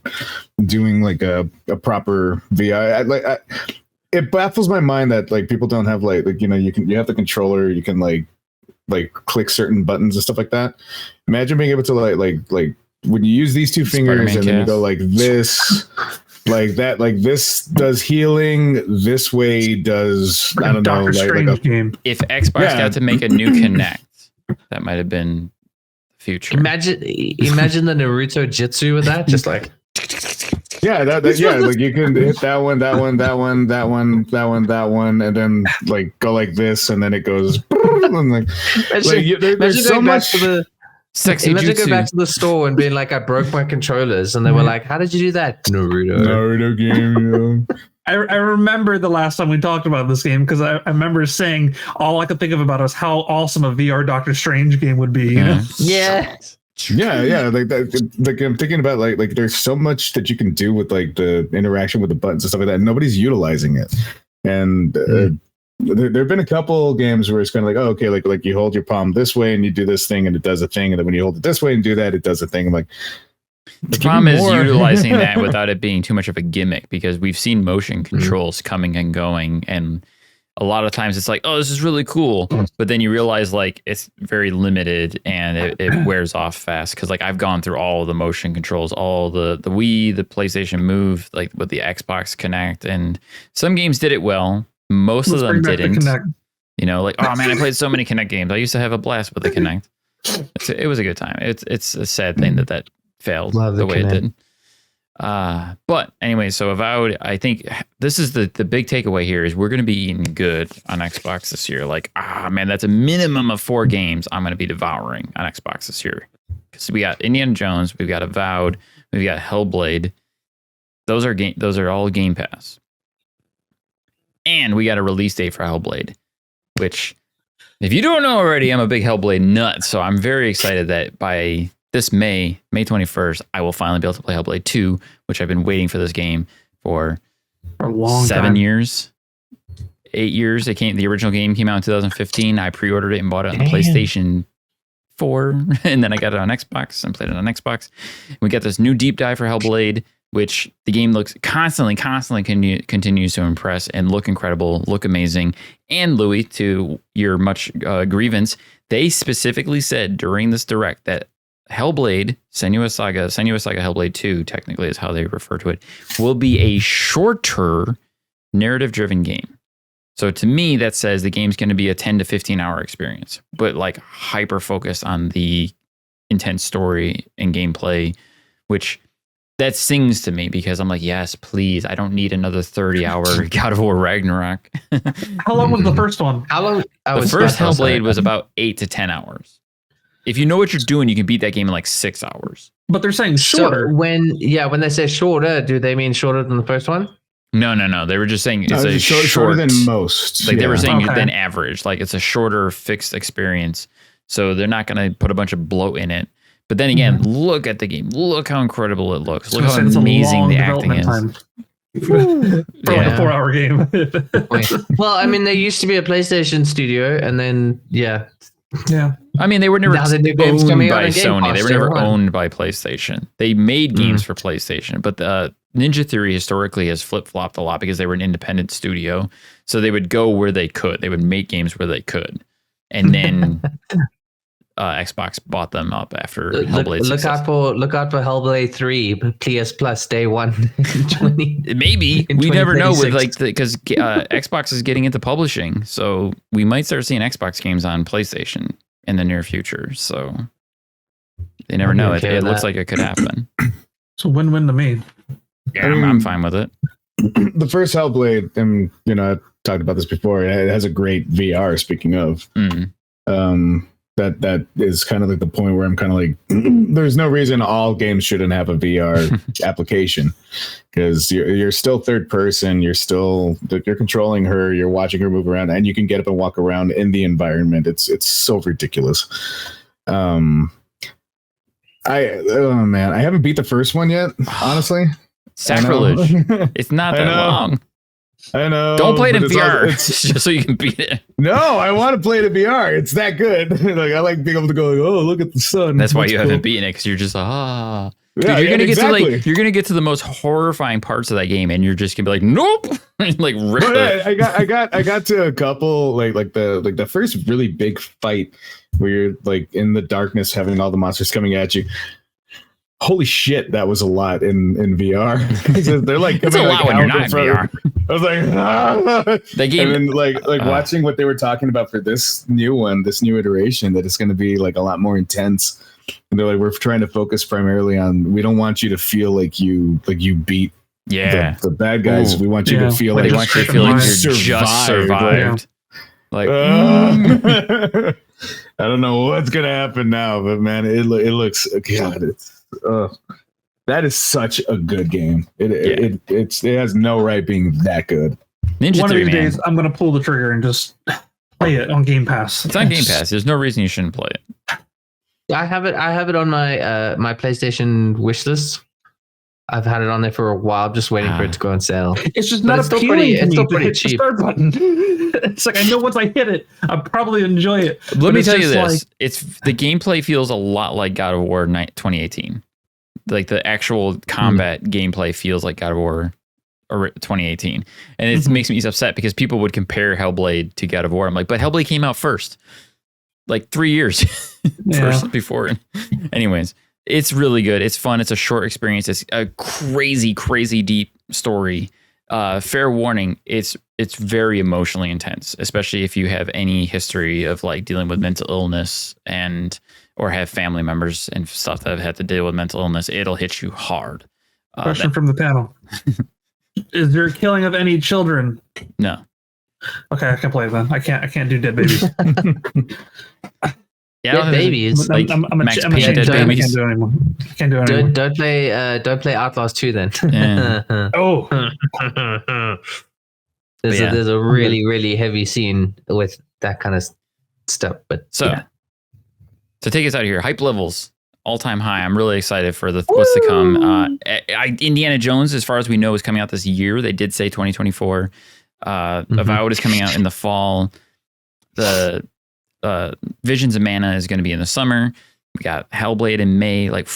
doing like a proper VR. It baffles my mind that like people don't have like you have the controller. You can like click certain buttons and stuff like that. Imagine being able to like when you use these two fingers and then you go like this. Like that, like this does healing. This way does I don't know. Like game. If Xbox got to make a new Kinect, that might have been the future. Imagine the Naruto Jitsu with that, just like like you can hit that one, and then like go like this, and then it goes. And there's so much. Sexy Imagine jutsu. going back to the store and being like, I broke my controllers, and they were like, how did you do that? Naruto game. I remember the last time we talked about this game because I remember saying all I could think of about was how awesome a VR Doctor Strange game would be. You know? Yeah. Yeah. Like that. Like I'm thinking about like there's so much that you can do with like the interaction with the buttons and stuff like that. Nobody's utilizing it, and. There have been a couple games where it's kind of like, oh, okay, like you hold your palm this way and you do this thing and it does a thing, and then when you hold it this way and do that, it does a thing. I'm like, the problem is utilizing that without it being too much of a gimmick, because we've seen motion controls coming and going, and a lot of times it's like, oh, this is really cool, but then you realize like it's very limited and it wears off fast. Because like I've gone through all the motion controls, all the Wii, the PlayStation Move, like with the Xbox Kinect, and some games did it well. Most of them didn't. You know, like, oh man, I played so many Kinect games. I used to have a blast with the Kinect. It was a good time. It's a sad thing that failed the way it did. But anyway, so Avowed, I think this is the big takeaway here is we're going to be eating good on Xbox this year. Like, man, that's a minimum of 4 games I'm going to be devouring on Xbox this year. Because we got Indiana Jones, we've got Avowed, we've got Hellblade. Those are all Game Pass. And we got a release date for Hellblade, which, if you don't know already, I'm a big Hellblade nut. So I'm very excited that by this May 21st, I will finally be able to play Hellblade 2, which I've been waiting for this game for a long 7 years, 8 years. The original game came out in 2015. I pre-ordered it and bought it on the PlayStation 4, and then I got it on Xbox and played it on Xbox. We got this new deep dive for Hellblade, which the game looks constantly continues to impress and look incredible, look amazing. And Louis, to your much grievance, they specifically said during this direct that Hellblade, Senua's Saga Hellblade 2, technically is how they refer to it, will be a shorter narrative-driven game. So to me, that says the game's going to be a 10 to 15 hour experience, but like hyper-focused on the intense story and gameplay, which... that sings to me because I'm like, yes, please. I don't need another 30-hour God of War Ragnarok. How long was the first one? How long? The first Hellblade was about 8 to 10 hours. If you know what you're doing, you can beat that game in like 6 hours. But they're saying shorter. So when they say shorter, do they mean shorter than the first one? No. They were just saying it's shorter than most. Like they were saying than average. Like it's a shorter fixed experience. So they're not going to put a bunch of bloat in it. But then again, look at the game. Look how incredible it looks. Look how amazing the acting is. For like a 4-hour game. Well, I mean, there used to be a PlayStation studio, and then yeah. I mean, they were never owned by Sony. They were never Pass, owned by PlayStation. They made games for PlayStation, but Ninja Theory historically has flip-flopped a lot because they were an independent studio. So they would go where they could. They would make games where they could, and then. Xbox bought them up after Hellblade. Look out for Hellblade 3 PS Plus day 1. Maybe we never know with because Xbox is getting into publishing, so we might start seeing Xbox games on PlayStation in the near future. So They never know. It looks like it could happen. It's a win-win to me. Yeah, I'm fine with it. The first Hellblade, and I talked about this before. It has a great VR. Speaking of, that is kind of like the point where I'm kind of like, there's no reason all games shouldn't have a VR application, because you're still third person. You're controlling her. You're watching her move around, and you can get up and walk around in the environment. It's so ridiculous. I haven't beat the first one yet, honestly. Sacrilege. It's not that long. I know. Don't play it in VR just so you can beat it. No, I want to play it in VR. It's that good. Like, I like being able to go, oh, look at the sun. That's why you haven't beaten it, because you're just Dude, you're gonna get to the most horrifying parts of that game, and you're just gonna be like, nope. Like rip it. I got to a couple like the first really big fight where you're like in the darkness having all the monsters coming at you. Holy shit, that was a lot in VR. They're like, it's a lot when you're not in VR. I was like, the game, and then watching what they were talking about for this new iteration, that it's going to be like a lot more intense. And they're like, we're trying to focus primarily on, we don't want you to feel like you beat the bad guys. We want you to feel like you just survived. Like, I don't know what's gonna happen now, but man, it looks, God, that is such a good game. It has no right being that good. One of these days, I'm gonna pull the trigger and just play it on Game Pass. It's on Game Pass. There's no reason you shouldn't play it. I have it on my my PlayStation wish list. I've had it on there for a while, just waiting for it to go on sale. It's just not appealing. It's still pretty cheap. The start button. It's like, I know once I hit it, I'll probably enjoy it. Let me tell you this: the gameplay feels a lot like God of War 2018. Like the actual combat gameplay feels like God of War 2018, and it makes me upset because people would compare Hellblade to God of War. I'm like, but Hellblade came out first, like 3 years before. Anyways. It's really good. It's fun. It's a short experience. It's a crazy, crazy deep story. Fair warning, it's very emotionally intense, especially if you have any history of like dealing with mental illness or have family members and stuff that have had to deal with mental illness. It'll hit you hard. Question from the panel. Is there a killing of any children? No. Okay, I can play then. I can't do dead babies. Yeah, babies. Like I'm a dead babies. I can't do it anymore. Don't play Outlaws 2 then. Yeah. There's a really, really heavy scene with that kind of stuff. But to take us out of here, hype levels all-time high. I'm really excited for what's to come. Indiana Jones, as far as we know, is coming out this year. They did say 2024. Avowed is coming out in the fall. The Visions of Mana is going to be in the summer. We got Hellblade in May. Like,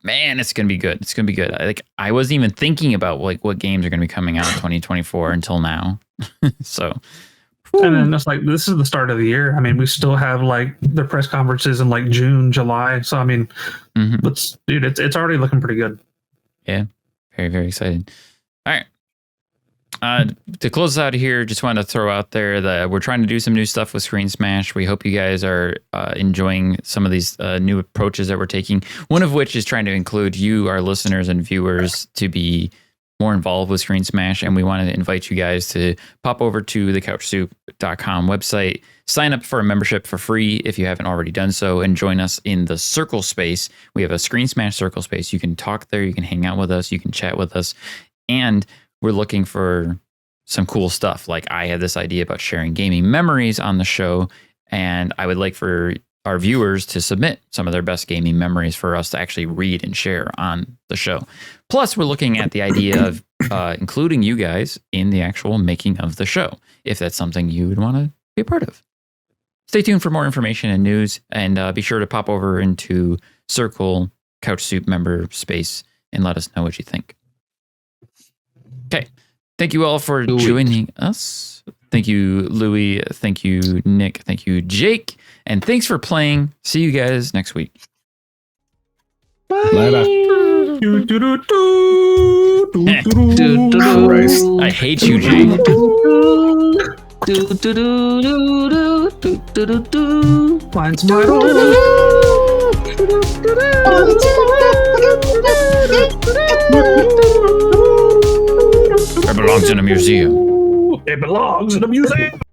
man, it's going to be good. It's going to be good. I wasn't even thinking about like what games are going to be coming out in 2024 until now. So, and then it's like, this is the start of the year. I mean, we still have like the press conferences in like June, July. So, I mean, it's already looking pretty good. Yeah. Very, very excited. All right. To close out of here, just wanted to throw out there that we're trying to do some new stuff with Screen Smash. We hope you guys are enjoying some of these new approaches that we're taking. One of which is trying to include you, our listeners and viewers, to be more involved with Screen Smash. And we wanted to invite you guys to pop over to the CouchSoup.com website, sign up for a membership for free if you haven't already done so, and join us in the Circle Space. We have a Screen Smash Circle Space. You can talk there, you can hang out with us, you can chat with us, and we're looking for some cool stuff. Like, I had this idea about sharing gaming memories on the show, and I would like for our viewers to submit some of their best gaming memories for us to actually read and share on the show. Plus, we're looking at the idea of including you guys in the actual making of the show, if that's something you would want to be a part of. Stay tuned for more information and news, and be sure to pop over into Circle CouchSoup member space and let us know what you think. Okay. Thank you all for joining us. Thank you, Louis. Thank you, Nick. Thank you, Jake. And thanks for playing. See you guys next week. Bye. I hate you, Jake. Find some It belongs in a museum. It belongs in a museum.